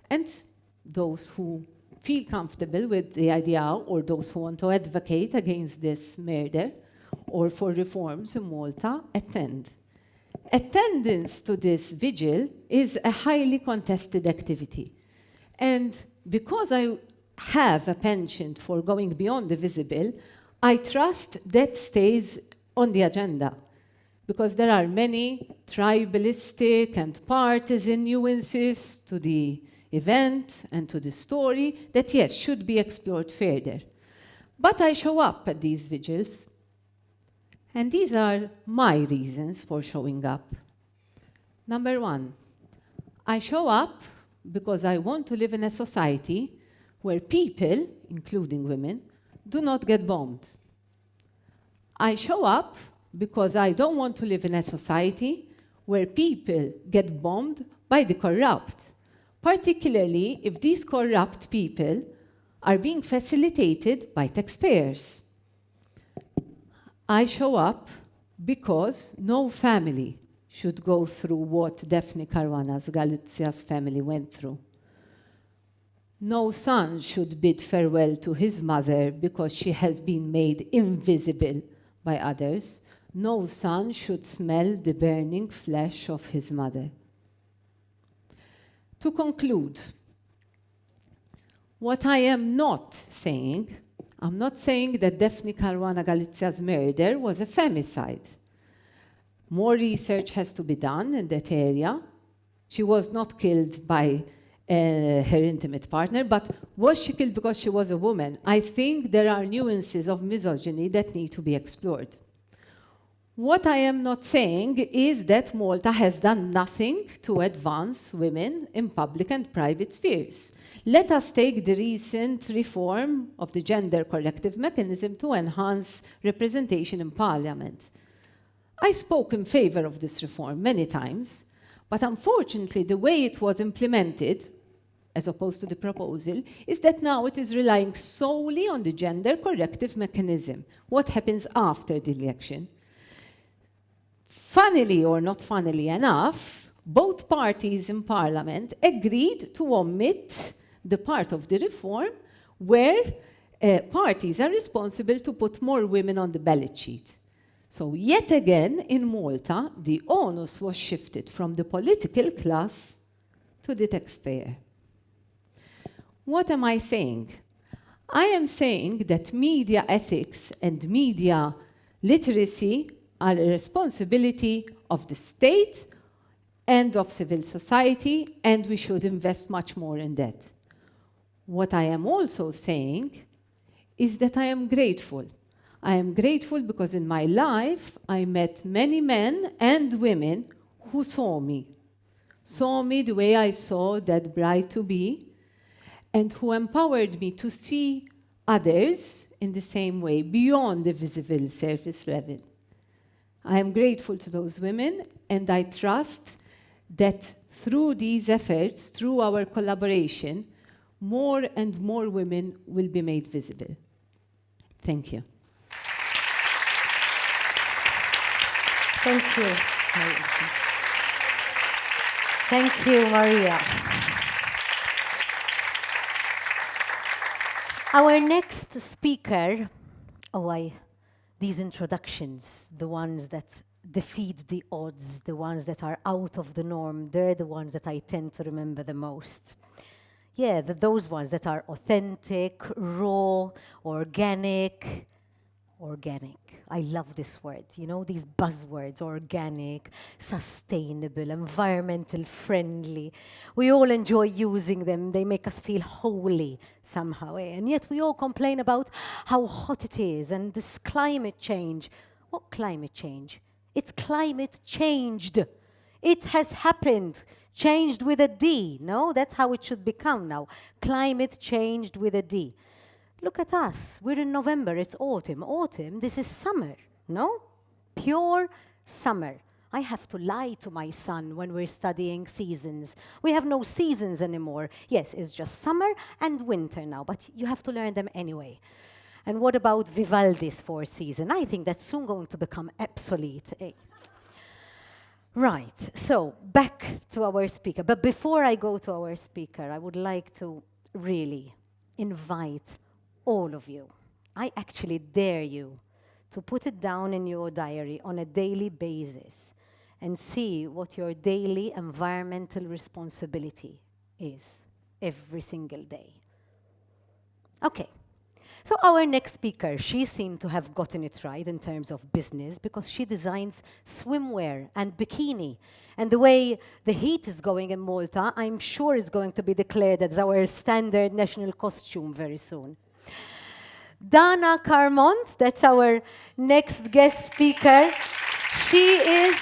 and those who feel comfortable with the idea or those who want to advocate against this murder or for reforms in Malta attend. Attendance to this vigil is a highly contested activity. And because I have a penchant for going beyond the visible, I trust that stays on the agenda. Because there are many tribalistic and partisan nuances to the event and to the story that, yes, should be explored further. But I show up at these vigils, and these are my reasons for showing up. Number one, I show up because I want to live in a society where people, including women, do not get bombed. I show up because I don't want to live in a society where people get bombed by the corrupt, particularly if these corrupt people are being facilitated by taxpayers. I show up because no family should go through what Daphne Caruana Galizia's family went through. No son should bid farewell to his mother because she has been made invisible by others. No son should smell the burning flesh of his mother. To conclude, what I am not saying, I'm not saying that Daphne Caruana Galizia's murder was a femicide. More research has to be done in that area. She was not killed by her intimate partner, but was she killed because she was a woman? I think there are nuances of misogyny that need to be explored. What I am not saying is that Malta has done nothing to advance women in public and private spheres. Let us take the recent reform of the gender corrective mechanism to enhance representation in Parliament. I spoke in favor of this reform many times, but unfortunately the way it was implemented, as opposed to the proposal, is that now it is relying solely on the gender corrective mechanism. What happens after the election? Funnily or not funnily enough, both parties in Parliament agreed to omit the part of the reform where parties are responsible to put more women on the ballot sheet. So yet again, in Malta, the onus was shifted from the political class to the taxpayer. What am I saying? I am saying that media ethics and media literacy are a responsibility of the state and of civil society, and we should invest much more in that. What I am also saying is that I am grateful. I am grateful because in my life I met many men and women who saw me the way I saw that bride-to-be, and who empowered me to see others in the same way, beyond the visible surface level. I am grateful to those women, and I trust that through these efforts, through our collaboration, more and more women will be made visible. Thank you. Thank you. Thank you, Maria. Our next speaker, these introductions, the ones that defeat the odds, the ones that are out of the norm, they're the ones that I tend to remember the most. Yeah, those ones that are authentic, raw, organic. I love this word, you know, these buzzwords, organic, sustainable, environmental friendly. We all enjoy using them. They make us feel holy somehow. And yet we all complain about how hot it is and this climate change. What climate change? It's climate changed. It has happened. Changed with a D. No, that's how it should become now. Climate changed with a D. Look at us. We're in November. It's autumn. Autumn, this is summer. No? Pure summer. I have to lie to my son when we're studying seasons. We have no seasons anymore. Yes, it's just summer and winter now, but you have to learn them anyway. And what about Vivaldi's four seasons? I think that's soon going to become obsolete. Right, so back to our speaker. But before I go to our speaker, I would like to really invite all of you. I actually dare you to put it down in your diary on a daily basis and see what your daily environmental responsibility is every single day. Okay. So our next speaker, she seemed to have gotten it right in terms of business because she designs swimwear and bikini. And the way the heat is going in Malta, I'm sure it's going to be declared as our standard national costume very soon. Dana Carmont, that's our next guest speaker. She is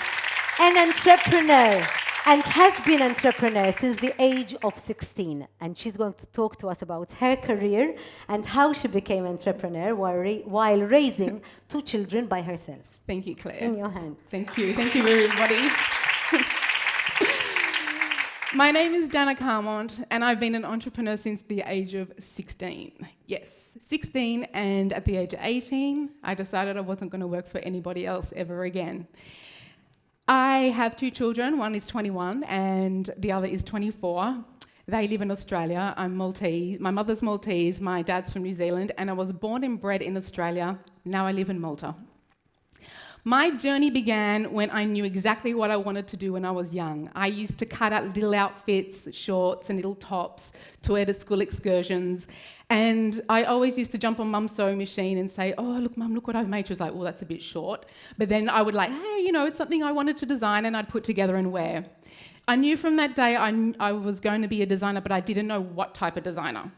an entrepreneur and has been an entrepreneur since the age of 16. And she's going to talk to us about her career and how she became an entrepreneur while raising 2 children by herself. Thank you, Claire. In your hand. Thank you, everybody. My name is Dana Carmont, and I've been an entrepreneur since the age of 16. Yes, 16, and at the age of 18, I decided I wasn't going to work for anybody else ever again. I have 2 children. One is 21 and the other is 24. They live in Australia. I'm Maltese. My mother's Maltese, my dad's from New Zealand, and I was born and bred in Australia. Now I live in Malta. My journey began when I knew exactly what I wanted to do when I was young. I used to cut out little outfits, shorts and little tops to wear to school excursions. And I always used to jump on Mum's sewing machine and say, oh, look, Mum, look what I've made. She was like, well, that's a bit short. But then I would like, hey, you know, it's something I wanted to design and I'd put together and wear. I knew from that day I was going to be a designer, but I didn't know what type of designer.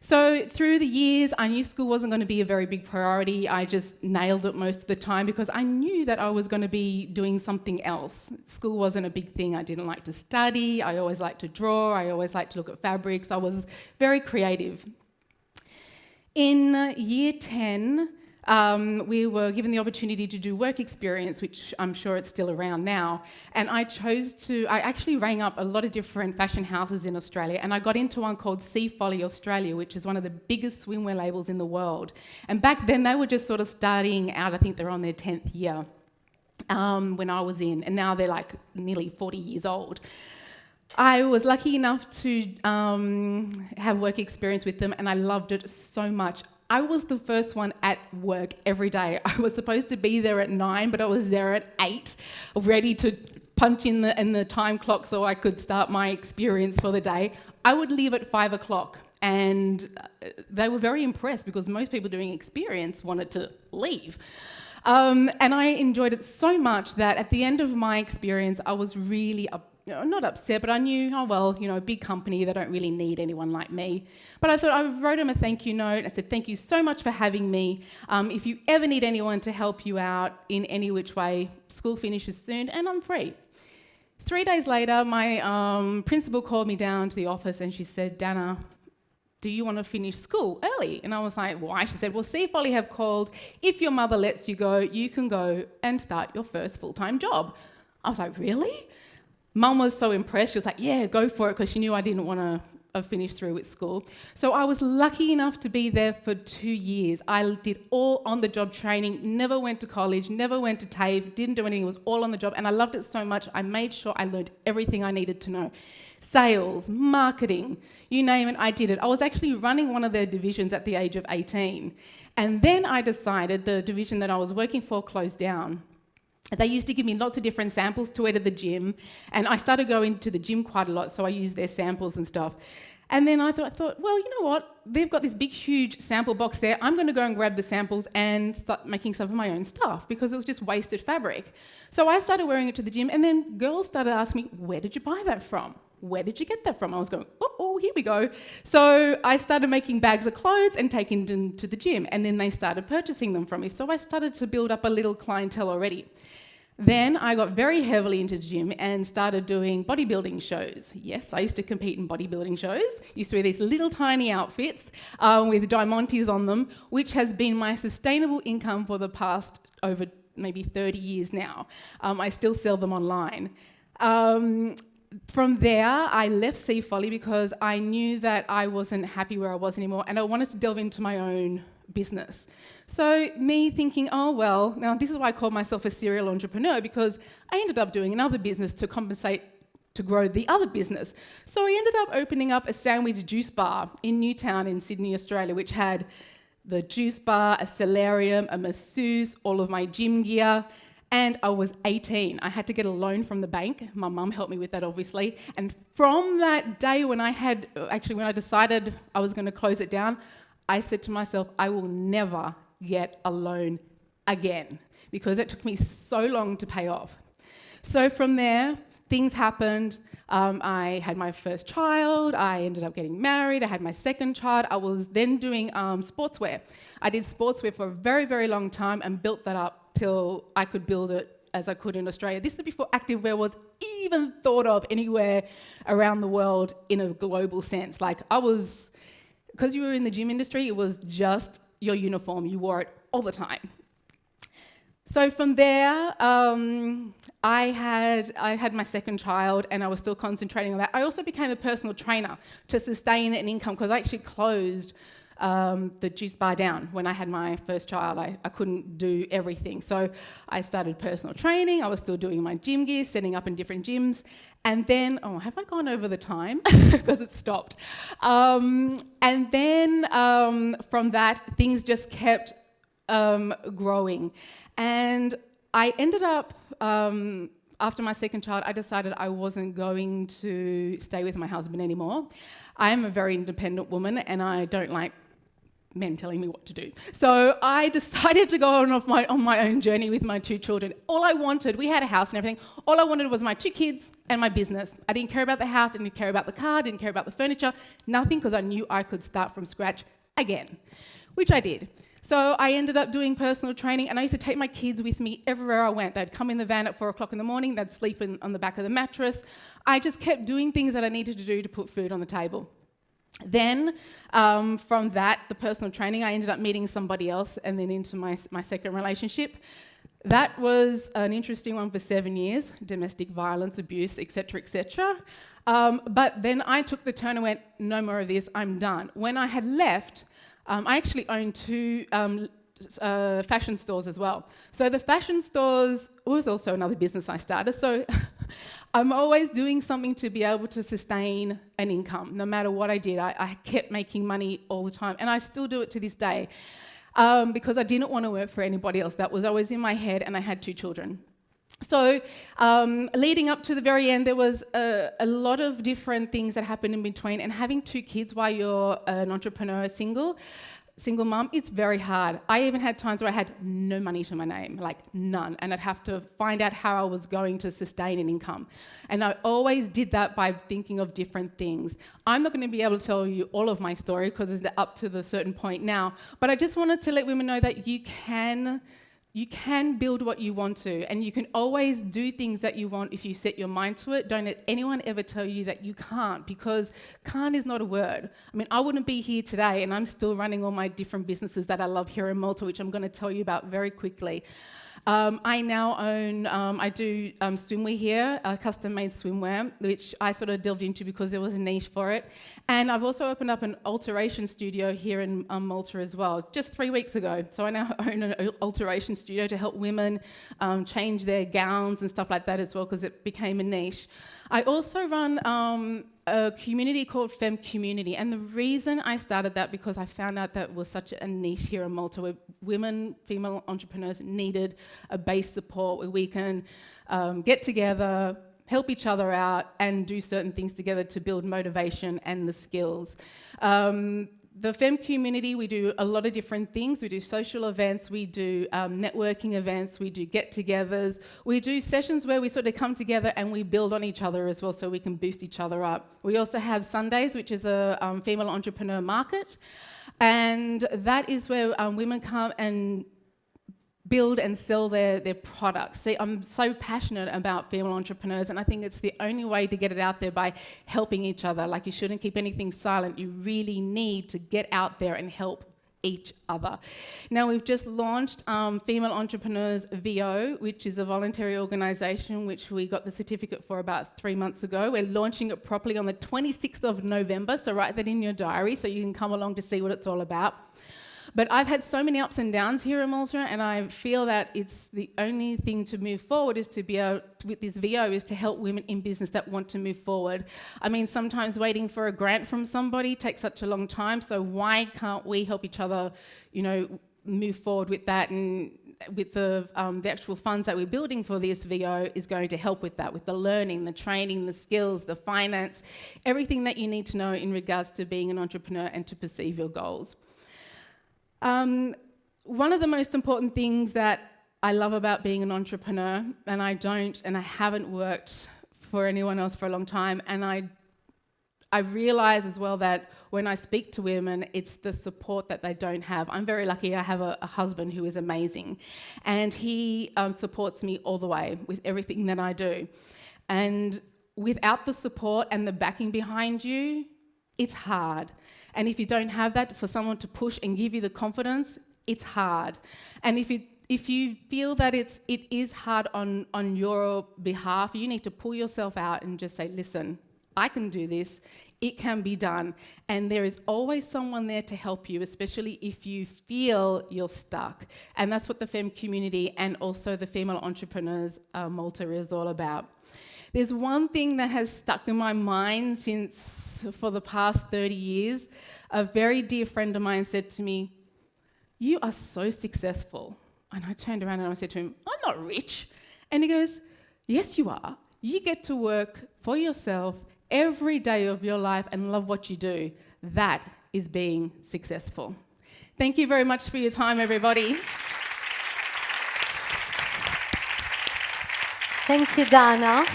So through the years, I knew school wasn't going to be a very big priority. I just nailed it most of the time because I knew that I was going to be doing something else. School wasn't a big thing. I didn't like to study. I always liked to draw. I always liked to look at fabrics. I was very creative. In year 10, we were given the opportunity to do work experience, which I'm sure it's still around now. And I actually rang up a lot of different fashion houses in Australia, and I got into one called Sea Folly Australia, which is one of the biggest swimwear labels in the world. And back then, they were just sort of starting out. I think they're on their 10th year when I was in, and now they're like nearly 40 years old. I was lucky enough to have work experience with them, and I loved it so much. I was the first one at work every day. I was supposed to be there at 9, but I was there at 8, ready to punch in the time clock so I could start my experience for the day. I would leave at 5 o'clock, and they were very impressed because most people doing experience wanted to leave. And I enjoyed it so much that at the end of my experience, I was really not upset, but I knew, oh, well, you know, a big company, they don't really need anyone like me. But I thought, I wrote them a thank you note. I said, thank you so much for having me. If you ever need anyone to help you out in any which way, school finishes soon and I'm free. 3 days later, my principal called me down to the office and she said, Dana, do you want to finish school early? And I was like, why? She said, well, Sea Folly have called. If your mother lets you go, you can go and start your first full-time job. I was like, really? Mum was so impressed. She was like, yeah, go for it, because she knew I didn't want to finish through with school. So I was lucky enough to be there for 2 years. I did all on-the-job training, never went to college, never went to TAFE, didn't do anything. It was all on the job, and I loved it so much. I made sure I learned everything I needed to know. sales, marketing, you name it, I did it. I was actually running one of their divisions at the age of 18. And then I decided the division that I was working for closed down. They used to give me lots of different samples to wear to the gym, and I started going to the gym quite a lot, so I used their samples and stuff. And then I thought, well, you know what? They've got this big, huge sample box there. I'm going to go and grab the samples and start making some of my own stuff because it was just wasted fabric. So I started wearing it to the gym, and then girls started asking me, where did you buy that from? Where did you get that from? I was going, oh, here we go. So I started making bags of clothes and taking them to the gym, and then they started purchasing them from me. So I started to build up a little clientele already. Then I got very heavily into gym and started doing bodybuilding shows. Yes, I used to compete in bodybuilding shows. Used to wear these little tiny outfits with diamantes on them, which has been my sustainable income for the past over maybe 30 years now. I still sell them online. From there, I left Sea Folly because I knew that I wasn't happy where I was anymore, and I wanted to delve into my own business. So me thinking, oh well, now this is why I call myself a serial entrepreneur, because I ended up doing another business to compensate to grow the other business. So I ended up opening up a sandwich juice bar in Newtown in Sydney, Australia, which had the juice bar, a solarium, a masseuse, all of my gym gear. And I was 18. I had to get a loan from the bank. My mum helped me with that, obviously. And from that day when I decided I was going to close it down, I said to myself, I will never get a loan again because it took me so long to pay off. So from there, things happened. I had my first child. I ended up getting married. I had my second child. I was then doing sportswear. I did sportswear for a very, very long time and built that up till I could build it as I could in Australia. This is before activewear was even thought of anywhere around the world in a global sense. Like because you were in the gym industry, it was just your uniform. You wore it all the time. So from there, I had my second child and I was still concentrating on that. I also became a personal trainer to sustain an income because I actually closed the juice bar down. When I had my first child, I couldn't do everything. So I started personal training. I was still doing my gym gear, setting up in different gyms. And then, have I gone over the time? Because it stopped. And then from that, things just kept growing. And I ended up, after my second child, I decided I wasn't going to stay with my husband anymore. I am a very independent woman and I don't like men telling me what to do. So I decided to go on my own journey with my two children. All I wanted, we had a house and everything, all I wanted was my two kids and my business. I didn't care about the house, didn't care about the car, didn't care about the furniture, nothing, because I knew I could start from scratch again, which I did. So I ended up doing personal training and I used to take my kids with me everywhere I went. They'd come in the van at 4 o'clock in the morning, they'd sleep on the back of the mattress. I just kept doing things that I needed to do to put food on the table. Then from that, the personal training, I ended up meeting somebody else and then into my second relationship. That was an interesting one for 7 years, domestic violence, abuse, etc., etc. But then I took the turn and went, no more of this, I'm done. When I had left, I actually owned 2 fashion stores as well. So the fashion stores was also another business I started. So I'm always doing something to be able to sustain an income. No matter what I did, I kept making money all the time. And I still do it to this day because I didn't want to work for anybody else. That was always in my head, and I had 2 children. So leading up to the very end, there was a lot of different things that happened in between, and having 2 kids while you're an entrepreneur, single mum, it's very hard. I even had times where I had no money to my name, like none, and I'd have to find out how I was going to sustain an income. And I always did that by thinking of different things. I'm not going to be able to tell you all of my story because it's up to the certain point now, but I just wanted to let women know that you can build what you want to, and you can always do things that you want if you set your mind to it. Don't let anyone ever tell you that you can't, because can't is not a word. I mean, I wouldn't be here today, and I'm still running all my different businesses that I love here in Malta, which I'm going to tell you about very quickly. I now own, I do swimwear here, custom-made swimwear, which I sort of delved into because there was a niche for it. And I've also opened up an alteration studio here in Malta as well, just 3 weeks ago. So I now own an alteration studio to help women change their gowns and stuff like that as well, because it became a niche. I also run a community called Fem Community. And the reason I started that, because I found out that was such a niche here in Malta, where women, female entrepreneurs needed a base support where we can get together, help each other out, and do certain things together to build motivation and the skills. The Fem Community, we do a lot of different things. We do social events, we do networking events, we do get-togethers, we do sessions where we sort of come together and we build on each other as well, so we can boost each other up. We also have Sundays, which is a female entrepreneur market, and that is where women come and build and sell their products. See, I'm so passionate about female entrepreneurs, and I think it's the only way to get it out there, by helping each other. Like, you shouldn't keep anything silent. You really need to get out there and help each other. Now, we've just launched Female Entrepreneurs VO, which is a voluntary organisation, which we got the certificate for about 3 months ago. We're launching it properly on the 26th of November, so write that in your diary so you can come along to see what it's all about. But I've had so many ups and downs here in Malta, and I feel that it's the only thing to move forward is to be able, with this VO, is to help women in business that want to move forward. I mean, sometimes waiting for a grant from somebody takes such a long time, so why can't we help each other, you know, move forward with that? And with the actual funds that we're building for this VO is going to help with that, with the learning, the training, the skills, the finance, everything that you need to know in regards to being an entrepreneur and to perceive your goals. One of the most important things that I love about being an entrepreneur, and I haven't worked for anyone else for a long time, and I realise as well that when I speak to women, it's the support that they don't have. I'm very lucky. I have a husband who is amazing, and he supports me all the way with everything that I do. And without the support and the backing behind you, it's hard. And if you don't have that, for someone to push and give you the confidence, it's hard. And if you feel that it is hard on your behalf, you need to pull yourself out and just say, listen, I can do this, it can be done. And there is always someone there to help you, especially if you feel you're stuck. And that's what the Fem Community and also the Female Entrepreneurs Malta is all about. There's one thing that has stuck in my mind for the past 30 years. A very dear friend of mine said to me, "You are so successful." And I turned around and I said to him, "I'm not rich." And he goes, "Yes, you are. You get to work for yourself every day of your life and love what you do. That is being successful." Thank you very much for your time, everybody. Thank you, Dana.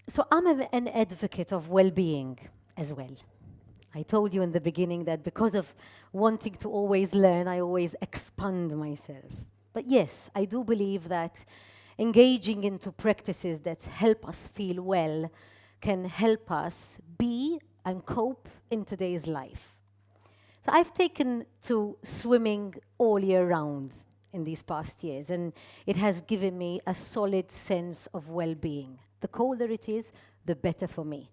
So I'm an advocate of well-being as well. I told you in the beginning that because of wanting to always learn, I always expand myself. But yes, I do believe that engaging into practices that help us feel well can help us be and cope in today's life. So I've taken to swimming all year round in these past years, and it has given me a solid sense of well-being. The colder it is, the better for me.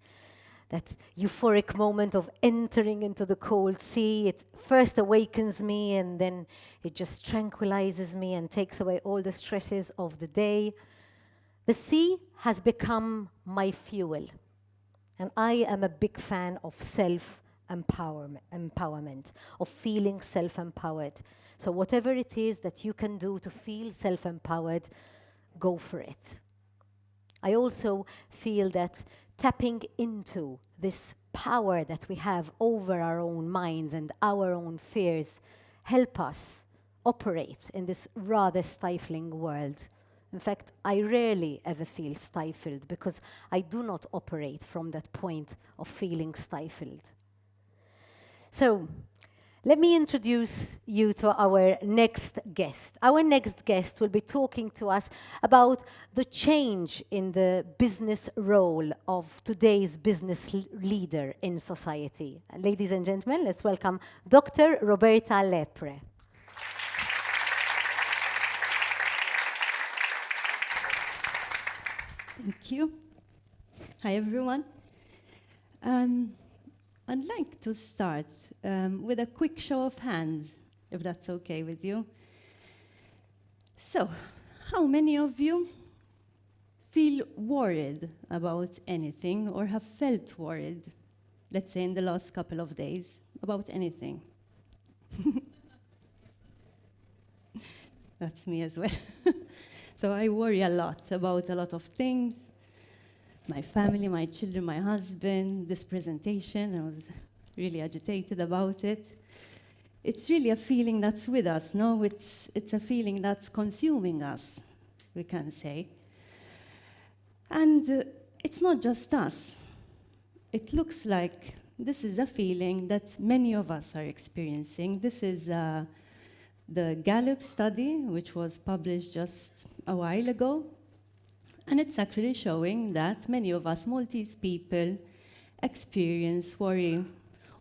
That euphoric moment of entering into the cold sea, it first awakens me and then it just tranquilizes me and takes away all the stresses of the day. The sea has become my fuel, and I am a big fan of self-empowerment, of feeling self-empowered. So whatever it is that you can do to feel self-empowered, go for it. I also feel that tapping into this power that we have over our own minds and our own fears help us operate in this rather stifling world. In fact, I rarely ever feel stifled because I do not operate from that point of feeling stifled. So, let me introduce you to our next guest. Our next guest will be talking to us about the change in the business role of today's business leader in society. Ladies and gentlemen, let's welcome Dr. Roberta Lepre. Thank you. Hi, everyone. I'd like to start with a quick show of hands, if that's okay with you. So, how many of you feel worried about anything or have felt worried, let's say in the last couple of days, about anything? That's me as well. So I worry a lot about a lot of things. My family, my children, my husband, this presentation, I was really agitated about it. It's really a feeling that's with us, no? It's a feeling that's consuming us, we can say. And it's not just us. It looks like this is a feeling that many of us are experiencing. This is the Gallup study, which was published just a while ago. And it's actually showing that many of us Maltese people experience worry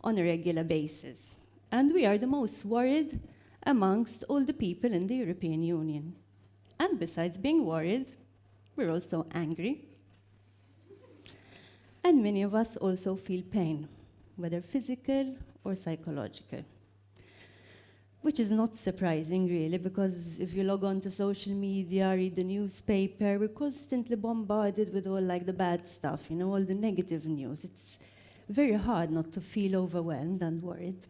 on a regular basis. And we are the most worried amongst all the people in the European Union. And besides being worried, we're also angry. And many of us also feel pain, whether physical or psychological. Which is not surprising, really, because if you log on to social media, read the newspaper, we're constantly bombarded with all like the bad stuff, you know, all the negative news. It's very hard not to feel overwhelmed and worried.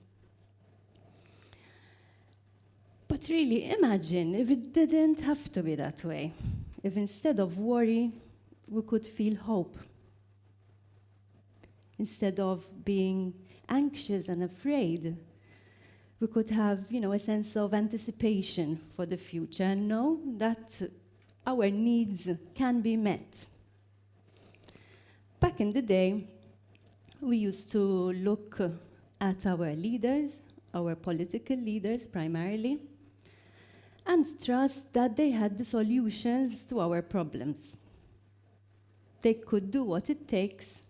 But really, imagine if it didn't have to be that way. If instead of worry, we could feel hope. Instead of being anxious and afraid, we could have, you know, a sense of anticipation for the future and know that our needs can be met. Back in the day, we used to look at our leaders, our political leaders primarily, and trust that they had the solutions to our problems. They could do what it takes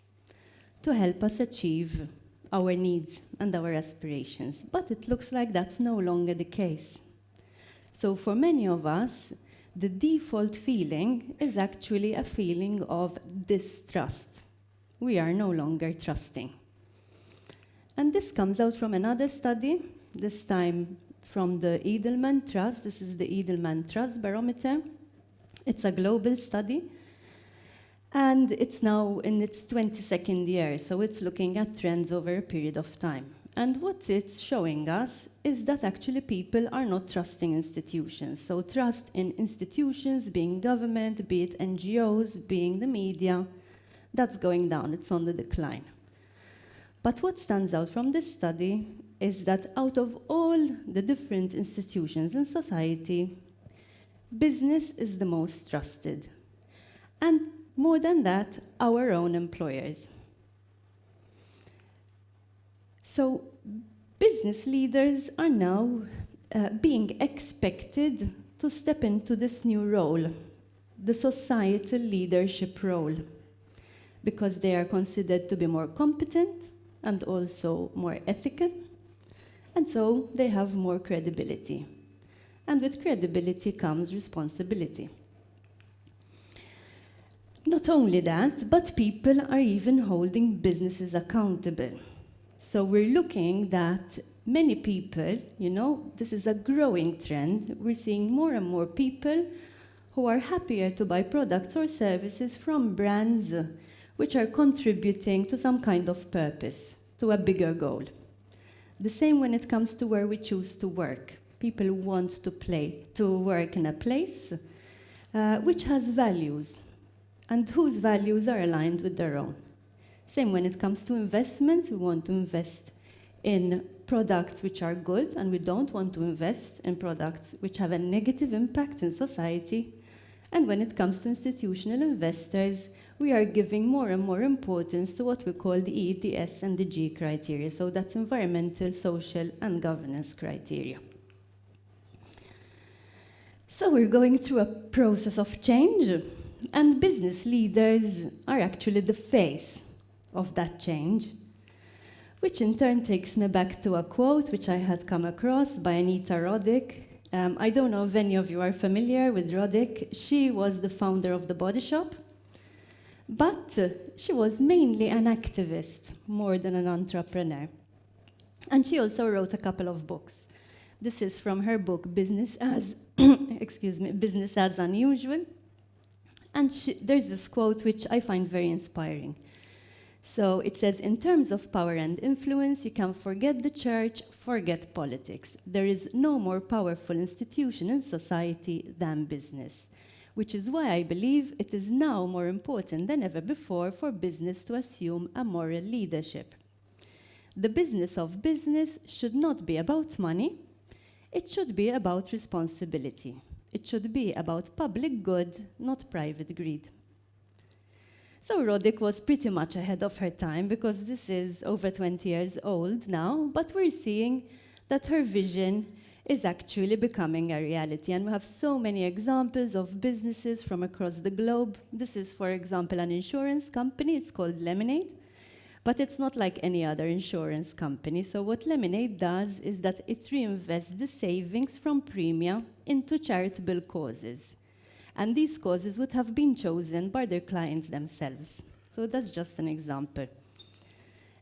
to help us achieve our needs and our aspirations. But it looks like that's no longer the case. So for many of us, the default feeling is actually a feeling of distrust. We are no longer trusting. And this comes out from another study, this time from the Edelman Trust. This is the Edelman Trust Barometer. It's a global study. And it's now in its 22nd year, so it's looking at trends over a period of time. And what it's showing us is that actually people are not trusting institutions. So trust in institutions, being government, be it NGOs, being the media, that's going down, it's on the decline. But what stands out from this study is that out of all the different institutions in society, business is the most trusted. And more than that, our own employers. So business leaders are now being expected to step into this new role, the societal leadership role, because they are considered to be more competent and also more ethical, and so they have more credibility. And with credibility comes responsibility. Not only that, but people are even holding businesses accountable. So we're looking that many people, you know, this is a growing trend. We're seeing more and more people who are happier to buy products or services from brands which are contributing to some kind of purpose, to a bigger goal. The same when it comes to where we choose to work. People want to work in a place which has values, and whose values are aligned with their own. Same when it comes to investments, we want to invest in products which are good, and we don't want to invest in products which have a negative impact in society. And when it comes to institutional investors, we are giving more and more importance to what we call the E, the S, and the G criteria. So that's environmental, social, and governance criteria. So we're going through a process of change. And business leaders are actually the face of that change, which in turn takes me back to a quote which I had come across by Anita Roddick. I don't know if any of you are familiar with Roddick. She was the founder of The Body Shop, but she was mainly an activist more than an entrepreneur. And she also wrote a couple of books. This is from her book, Business as, Business as Unusual. And there's this quote which I find very inspiring. So it says, in terms of power and influence, you can forget the church, forget politics. There is no more powerful institution in society than business, which is why I believe it is now more important than ever before for business to assume a moral leadership. The business of business should not be about money. It should be about responsibility. It should be about public good, not private greed. So Roddick was pretty much ahead of her time because this is over 20 years old now, but we're seeing that her vision is actually becoming a reality. And we have so many examples of businesses from across the globe. This is, for example, an insurance company. It's called Lemonade. But it's not like any other insurance company. So what Lemonade does is that it reinvests the savings from premia into charitable causes. And these causes would have been chosen by their clients themselves. So that's just an example.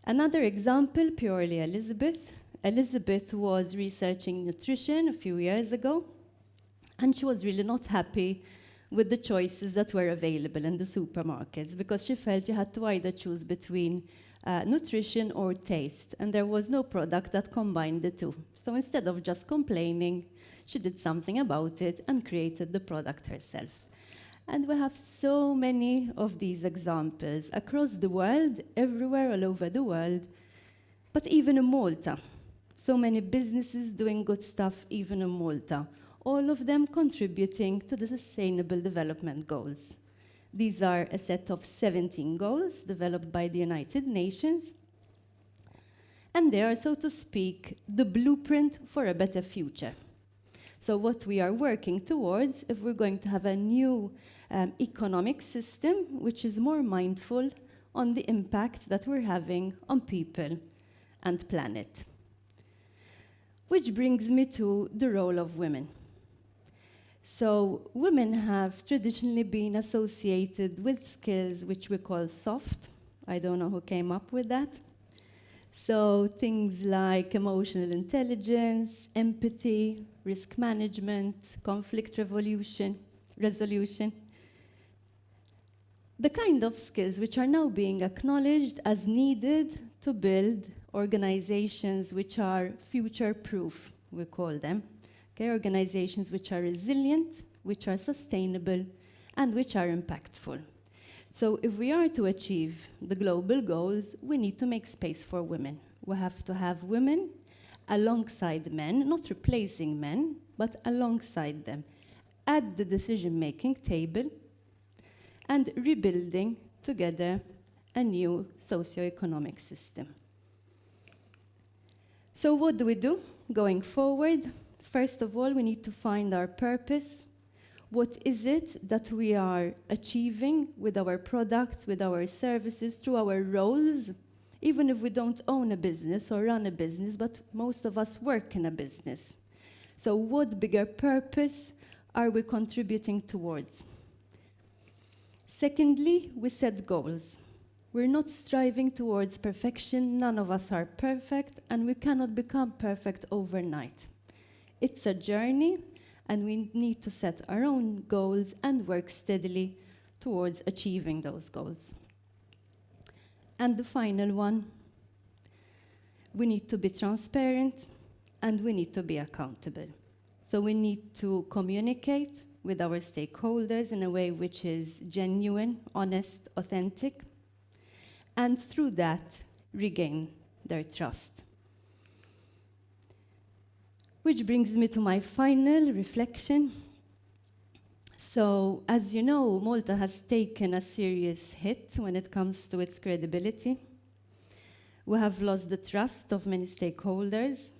Another example, purely Elizabeth. Elizabeth was researching nutrition a few years ago, and she was really not happy with the choices that were available in the supermarkets because she felt you had to either choose between nutrition or taste, and there was no product that combined the two. So instead of just complaining, she did something about it and created the product herself. And we have so many of these examples across the world, everywhere, all over the world, but even in Malta. So many businesses doing good stuff even in Malta, all of them contributing to the Sustainable Development Goals. These are a set of 17 goals developed by the United Nations, and they are, so to speak, the blueprint for a better future. So what we are working towards, if we're going to have a new economic system which is more mindful on the impact that we're having on people and planet. Which brings me to the role of women. So women have traditionally been associated with skills which we call soft. I don't know who came up with that. So things like emotional intelligence, empathy, risk management, conflict resolution. The kind of skills which are now being acknowledged as needed to build organizations which are future-proof, we call them. Okay, organizations which are resilient, which are sustainable, and which are impactful. So if we are to achieve the global goals, we need to make space for women. We have to have women alongside men, not replacing men, but alongside them, at the decision-making table, and rebuilding together a new socio-economic system. So what do we do going forward? First of all, we need to find our purpose. What is it that we are achieving with our products, with our services, through our roles? Even if we don't own a business or run a business, but most of us work in a business. So what bigger purpose are we contributing towards? Secondly, we set goals. We're not striving towards perfection. None of us are perfect, and we cannot become perfect overnight. It's a journey, and we need to set our own goals and work steadily towards achieving those goals. And the final one, we need to be transparent, and we need to be accountable. So we need to communicate with our stakeholders in a way which is genuine, honest, authentic, and through that, regain their trust. Which brings me to my final reflection. So, as you know, Malta has taken a serious hit when it comes to its credibility. We have lost the trust of many stakeholders.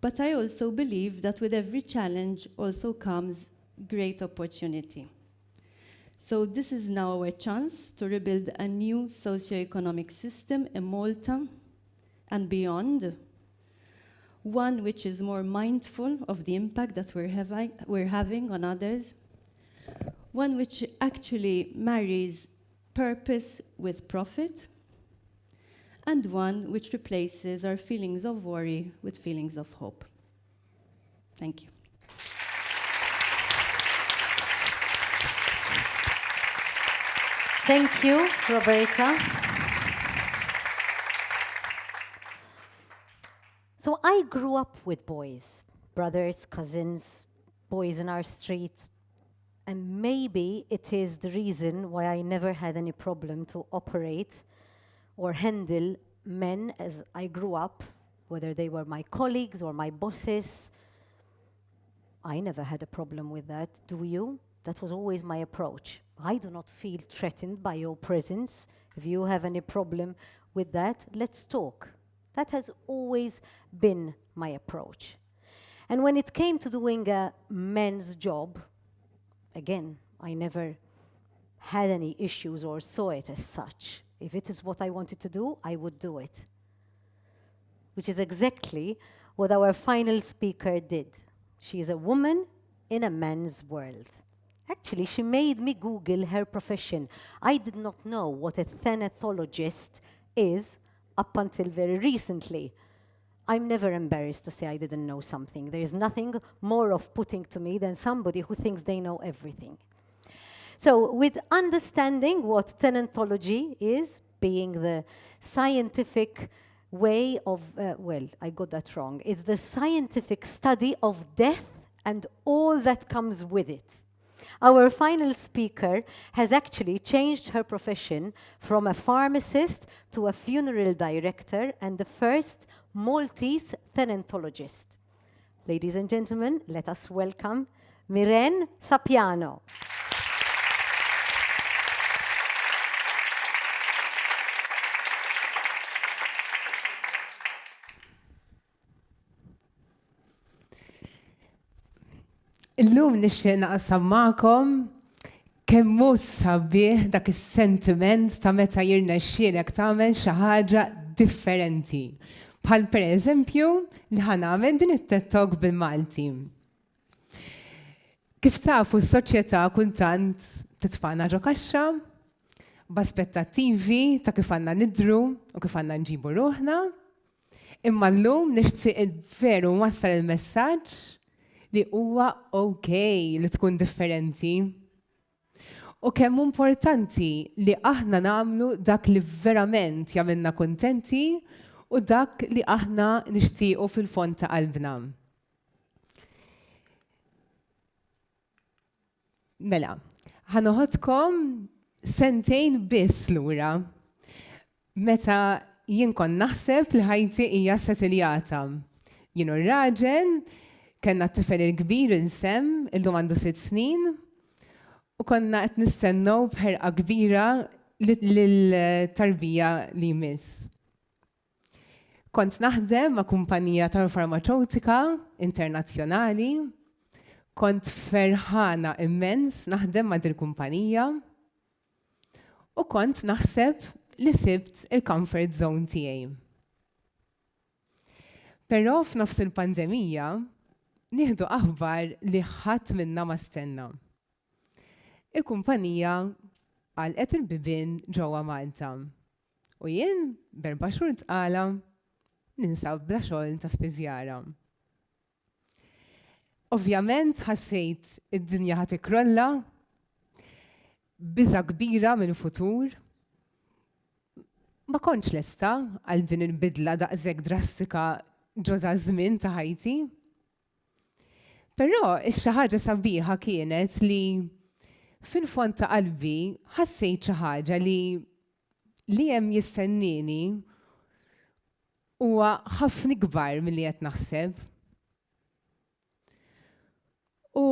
But I also believe that with every challenge also comes great opportunity. So this is now our chance to rebuild a new socio-economic system in Malta and beyond, one which is more mindful of the impact that we're having on others, one which actually marries purpose with profit, and one which replaces our feelings of worry with feelings of hope. Thank you. Thank you, Roberta. So I grew up with boys, brothers, cousins, boys in our street, and maybe it is the reason why I never had any problem to operate or handle men as I grew up, whether they were my colleagues or my bosses. I never had a problem with that, do you? That was always my approach. I do not feel threatened by your presence. If you have any problem with that, let's talk. That has always been my approach. And when it came to doing a men's job, again, I never had any issues or saw it as such. If it is what I wanted to do, I would do it. Which is exactly what our final speaker did. She is a woman in a man's world. Actually, she made me Google her profession. I did not know what a thanatologist is up until very recently. I'm never embarrassed to say I didn't know something. There is nothing more off-putting to me than somebody who thinks they know everything. So with understanding what thanatology is, being the scientific way of, well, I got that wrong. It's the scientific study of death and all that comes with it. Our final speaker has actually changed her profession from a pharmacist to a funeral director and the first Maltese thanatologist. Ladies and gentlemen, let us welcome Miren Sapiano. Illum nixtieq naqsam magħkom kemm hu sabiħ dak is-sentiment ta' meta jirnexxielek tagħmel xi ħaġa differenti. Bħal pereżempju li ħanagħmel din it-TED Talk bil-Malti. Kif tafu s-soċjetà kultant titfaqna ġo kaxxa, b'aspettattivi ta' kif għandna nidhru u kif għandna nġibu ruħna, imma llum nixtieq veru nwassal il-messaġġ li huwa okay li tkun differenti. U kemm importanti li aħna nagħmlu dak li verament jagħmilna kuntenti u dak li aħna nixtiequ fil-fond ta' qalbna. Mela, ħanoħodkom sentejn biss lura meta jien kon naħseb li ħajti hija settiljata. Jien raġel kenna t-tifel il-kbir insem, illum għandu 6 snin, u konna qed nistennew bħerqa kbira lill-tarbija li jmiss. Kont naħdem ma' kumpanija tal-farmaceutika internazzjonali, kont ferħana immens naħdem ma' dil-kumpanija, u kont naħseb li sibt il-comfort zone tiegħi. Però f'nofs il-pandemija, nieħdu aħbar li ħadd minna ma stenna. Il-kumpanija għalqet il-bibien ġewwa Malta. U jien b'4 xhur tqala ninsab bla xogħol ta' spiżjara. Ovvjament ħassejt id-dinja ħadd ikrolla, biża' kbira mill-futur. Ma kontx lesta għal din il-bidla daqshekk drastika ġo żmien ta' ħajti. Però xi ħaġa sabiħa kienet li fil-fond ta' qalbi ħassejt xi ħaġa li hemm jistennini huwa ħafna kbar milli qed naħseb. U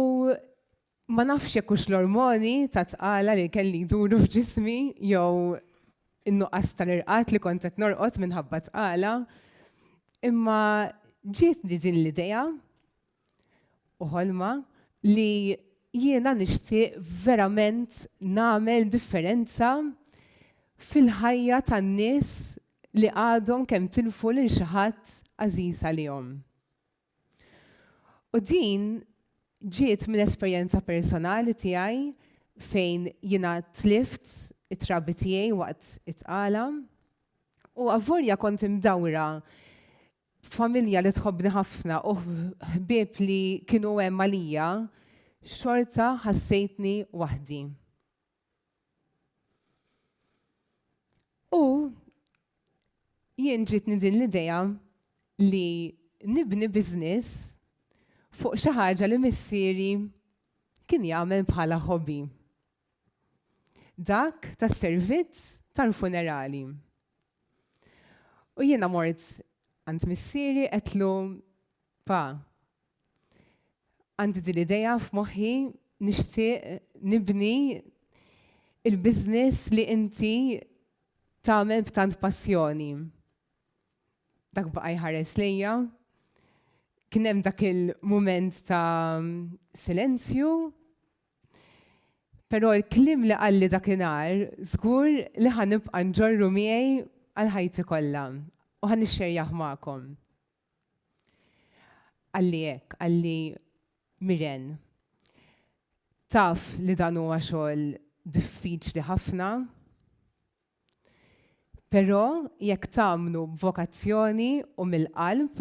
ma nafx jekk hux l-ormoni ta' tqala li kelli jduru f'ġismi jew in-nuqqas tal-irqat li kont qed norqod minħabba tqala, imma ġietni din l-idea u ħolma li jiena nixtieq verament nagħmel differenza fil-ħajja tan-nies li għadhom kemm tilfu lil xi ħadd għażiż għalihom. U din ġiet minn esperjenza personali tiegħi fejn jiena tlift it-trabi tiegħi waqt it-tqala u avvolja kont imdawra familja li tħobbni ħafna u ħbieb li kienu hemm għalija, xorta ħassejtni waħdi. U jien ġitni din l-idea li nibni business fuq xi ħaġa li missieri kien jagħmel bħala hobby. Dak tas-servizz tal-funerali. U jiena mort għand missieri qedlu pa, għandi din l-idea f'moħħi nixtieq nibni il-business li inti tagħmel b'tant passjoni. Dak baqa' jħares lejja. Kien hemm dak il-mument ta' silenzju, però l-kliem li qalli dakinhar żgur li ħanibqa' nġorru miegħi għal ħajti kollha u ħanixxerjah magħkom. Qalli hekk, qalli Miren, taf li dan huwa xogħol diffiċli ħafna, però jekk tagħmlu b'vokazzjoni u mill-qalb,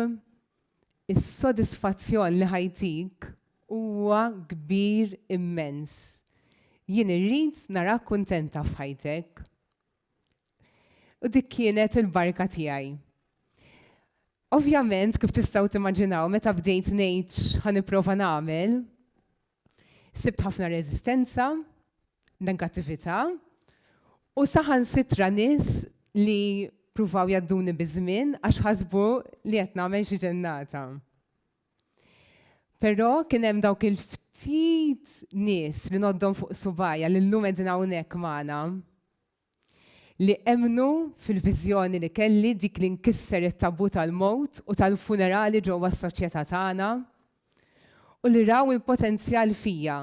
is-sodisfazzjon li ħajtik huwa kbir immens. Jien irrid narak kuntenta f'ħajtek. U dik kienet il-barka tiegħi. Ovvjament, kif tistgħu timmaġinaw meta bdejt ngħid ħanipprova nagħmel, sibt ħafna reżistenza, negattività, u saħansitra nies li pruvaw jadduni biżmien għax ħasbu li qed nagħmel xi ġennata. Però kien hemm dawk il-ftit nies li noddhom fuq subajja li llum qegħdin hawnhekk magħna li emnu fil-viżjoni li kelli dik li nkisser it-tabu tal-mowt u tal-funerali ġewwa s-soċjetà tagħna u li raw il-potenzjal fija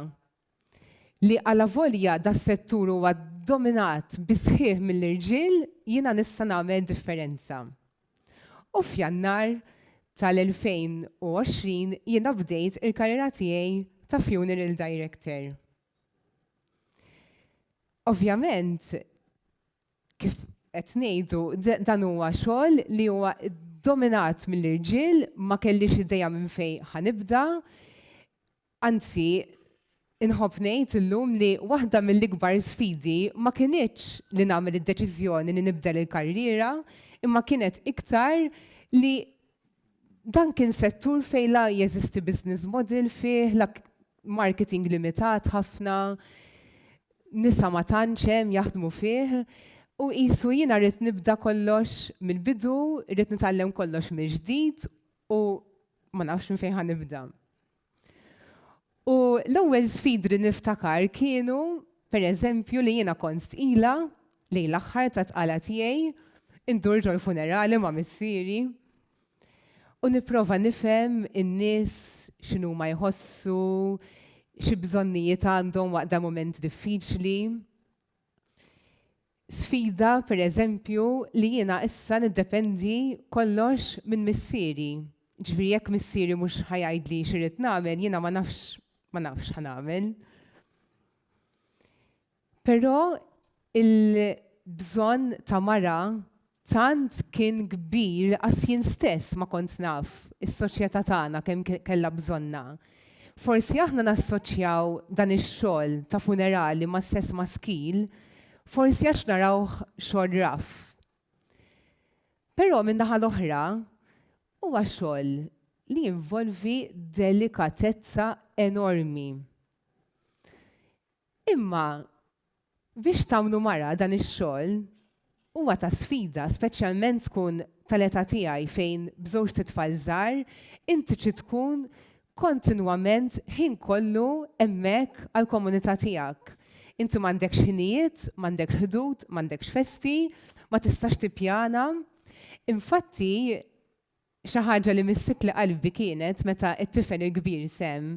li għala volja das-settur huwa dominat bisħieħ mill-irġiel jiena nista' nagħmel differenza. U f'Jannar tal-2020 jiena bdejt il-karriera tiegħi ta' funeral director. Ovvjament, kif qed ngħidu dan huwa xogħol li huwa dominat mill-irġiel, ma kellix idea minn fejn ħanibda. Anzi, inħobb ngħid illum li waħda mill-ikbar sfidi ma kienitx li nagħmel id-deċiżjoni li nibdel il-karriera, imma kienet iktar li dan kien settur fejn la jeżisti business model fih, la marketing limitat ħafna, nisa ma tantx hemm jaħdmu fih. U qisu jiena rrid nibda kollox mill-bidu, rrid nitgħallem kollox mill-ġdid u ma nafx minn fejn ħanibda. U l-ewwel sfidi li niftakar kienu, pereżempju, li jiena kont tqila lejn l-aħħar ta' tqala tiegħi indur ġol funerali ma' missieri u nipprova nifhem in-nies x'inhu ma jħossu, xi bżonnijiet għandhom waqt da' mument diffiċli. Sfida, pereżempju, li jiena issa niddependi kollox minn missieri. Ġifieri jekk missieri mhux ħajajdli x'irid nagħmel, jiena ma nafx ħanagħmel. Però il-bżonn ta' mara tant kien kbir għas jien stess ma kont naf is-soċjetà tagħna kemm kellha bżonna. Forsi aħna nassoċjaw dan ix-xogħol ta' funerali ma' stess maskil, forsi għax narawh xogħol raf. Però minn naħa l-oħra huwa xogħol li jinvolvi delikatezza enormi. Imma biex tagħmlu mara dan ix-xogħol huwa ta' sfida, speċjalment tkun tal-età tiegħi fejn bżewġ titfal żgħar, inti trid tkun kontinwament ħin kollu hemmhekk għall-komunità tiegħek. Inti m'għandekx ħinijiet, m'għandekx ħdud, m'għandekx festi, ma tistax tippjana. Infatti, xi ħaġa li missik li qalbi kienet meta t-tifel il-kbir sem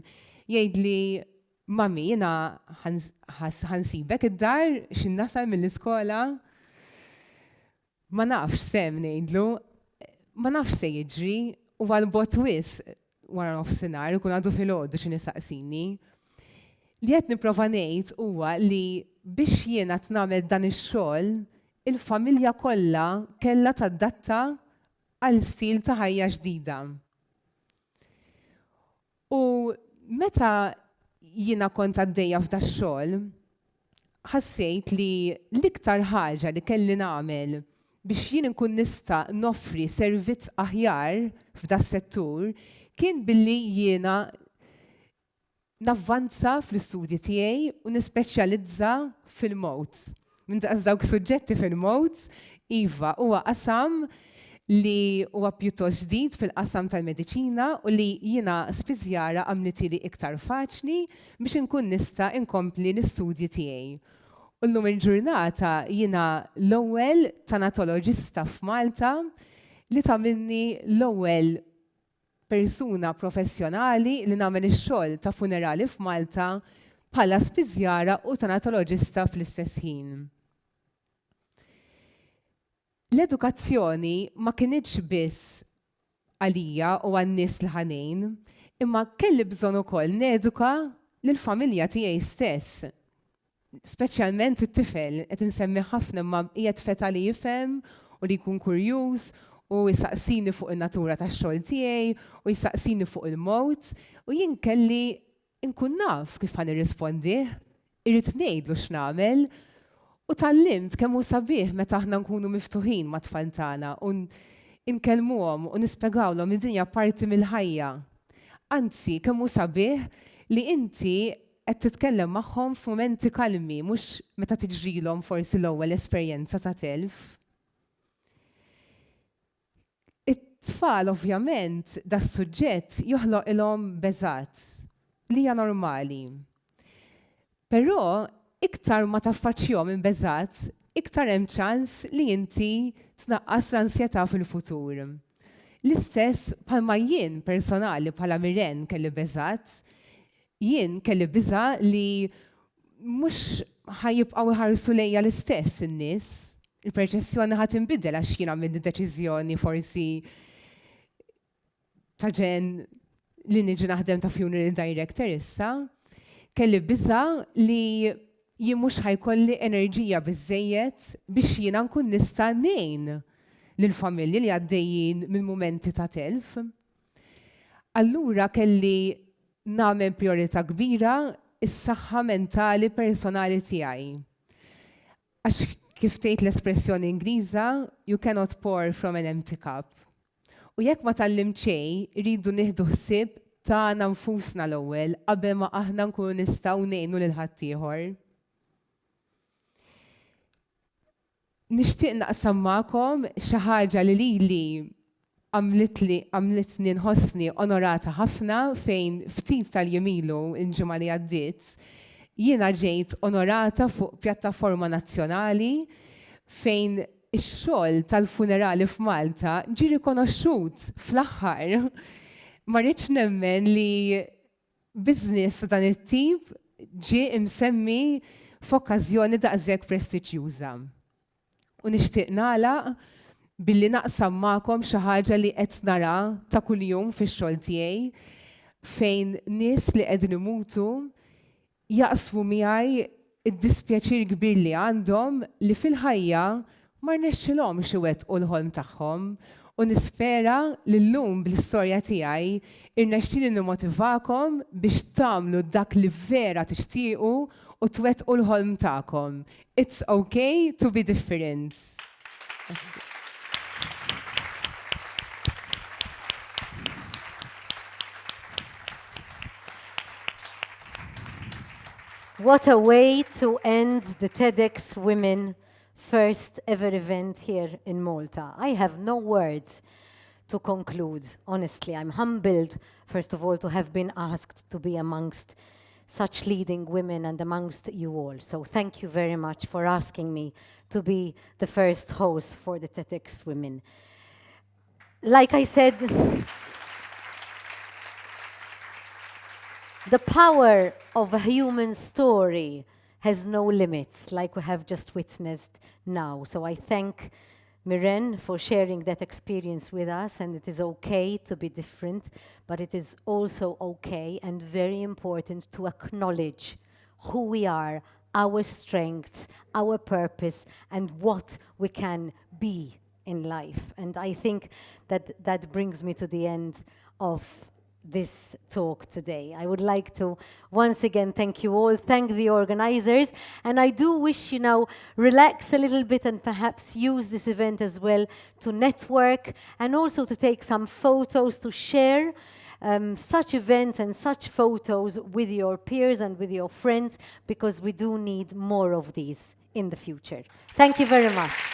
jgħidli mami jiena ħansibek id-dar x'innasal mill-iskola. Ma nafx sem ngħidlu, ma nafx se jiġri u għal-bot wis wara nofsinhar ikun għadu filgħodu xi nistaqsini. Li qed nipprova ngħid huwa li biex jiena tnagħmel dan ix-xogħol, il-familja kollha kellha tadatta għal stil ta' ħajja ġdida. U meta jiena kont għaddejja f'dax xogħol, ħassejt li l-iktar ħaġa li kelli nagħmel biex jien nkun nista' noffri servizz aħjar f'da settur kien billi jiena navvanza fl-istudji tiegħi u nispeċjalizza fil-modes. Minn daqs dawk suġġetti fil-modes, iva huwa qasam li huwa pjuttost ġdid fil-qasam tal-mediċina u li jiena spiżjara għamlitili iktar faċli biex inkun nista' inkompli l-istudji tiegħi. U llum il-ġurnata jiena l-ewwel tanatoloġista f'Malta li tagħmilni l-ewwel persuna professjonali li nagħmel ix-xogħol ta' funerali f'Malta bħala spiżjara u tanatoloġista fl-istess ħin. L-edukazzjoni ma kienx biss għalija u għan-nies li ħanejn, imma kelli bżonn ukoll neduka lill-familja tiegħi stess. Speċjalment it-tifel qed insemmi ħafna imma qiegħed feta li jifhem u li jkun kurjuż u jistaqsini fuq in-natura tax-xogħol tiegħi u jistaqsini fuq il-mod u jien kelli nkun naf kif ħan irrispondi, irrid ngħidlu x'nagħmel u tallimt kemm hu sabiħ meta aħna nkunu miftuħin ma' tfal tagħna u nkellmuhom u nispjegawlhom id-dinja parti mill-ħajja. Anzi, kemm hu sabiħ li inti qed titkellem magħhom f'mumenti kalmi, mhux meta tiġrilhom forsi l-ewwel esperjenza ta' telf. It-tfal ovvjament da s-suġġett joħloq ilhom beżat li hija normali. Però iktar ma taffaċċjhom imbeżat, iktar hemm ċans li inti tnaqqas l-ansjetà fil-futur. L-istess bħalma jien personali bħala Miren kelli beżat, jien kelli biża li mhux ħajjibqgħu iħarsu lejja l-istess in-nies. Il-perċessjoni ħadd inbidel għax jien għamilt deċiżjoni forsi ta' ġen li niġi naħdem ta' funeral director issa. Kelli biża li jien mhux ħajkolli enerġija biżżejjed biex jiena nkun nista' ngħin lill-familji li għaddejjin minn mumenti ta' telf. Allura kelli nagħmel priorità kbira is-saħħa mentali personali tiegħi. Għax kif tgħid l-espressjoni Ingliża, you cannot pour from an empty cup. U jekk ma tallim xejn, iridu nieħdu ħsieb tagħna nfusna l-ewwel qabel ma aħna nkunu nistgħu ngħinu lil ħaddieħor. Nixtieq naqsam magħkom xi ħaġa li lili għamlitni nħossni onorata ħafna fejn ftit tal-jemilu il-ġimgħa li għaddiet jiena ġejt onorata fuq pjattaforma nazzjonali fejn ix-xogħol tal-funerali f'Malta ġie rikonoxxut fl-aħħar. Ma rridx nemmen li business ta' dan it-tip ġie imsemmi f'okkażjoni daqshekk prestiġjuża. U nixtieq nagħlaq billi naqsam magħkom xi ħaġa li qed nara ta' kuljum fix-xogħol tiegħi fejn nies li qegħdin imutu jaqsmu miegħi id-dispjaċir kbir li għandhom li fil-ħajja ma rnexxilhomx iwettqu l-ħolm tagħhom u nispera li llum bl-istorja tiegħi irnexxieli nimmotivakom biex tagħmlu dak li vera tixtiequ u twettqu l-ħolm tagħkom. It's okay to be different. What a way to end the TEDx Women first ever event here in Malta. I have no words to conclude. Honestly, I'm humbled, first of all, to have been asked to be amongst such leading women and amongst you all. So thank you very much for asking me to be the first host for the TEDx Women. Like I said, the power of a human story has no limits, like we have just witnessed now. So I thank Miren for sharing that experience with us, and it is okay to be different, but it is also okay and very important to acknowledge who we are, our strengths, our purpose, and what we can be in life. And I think that that brings me to the end of this talk today. I would like to once again thank you all, thank the organizers, and I do wish you now relax a little bit and perhaps use this event as well to network and also to take some photos to share such events and such photos with your peers and with your friends, because we do need more of these in the future. Thank you very much.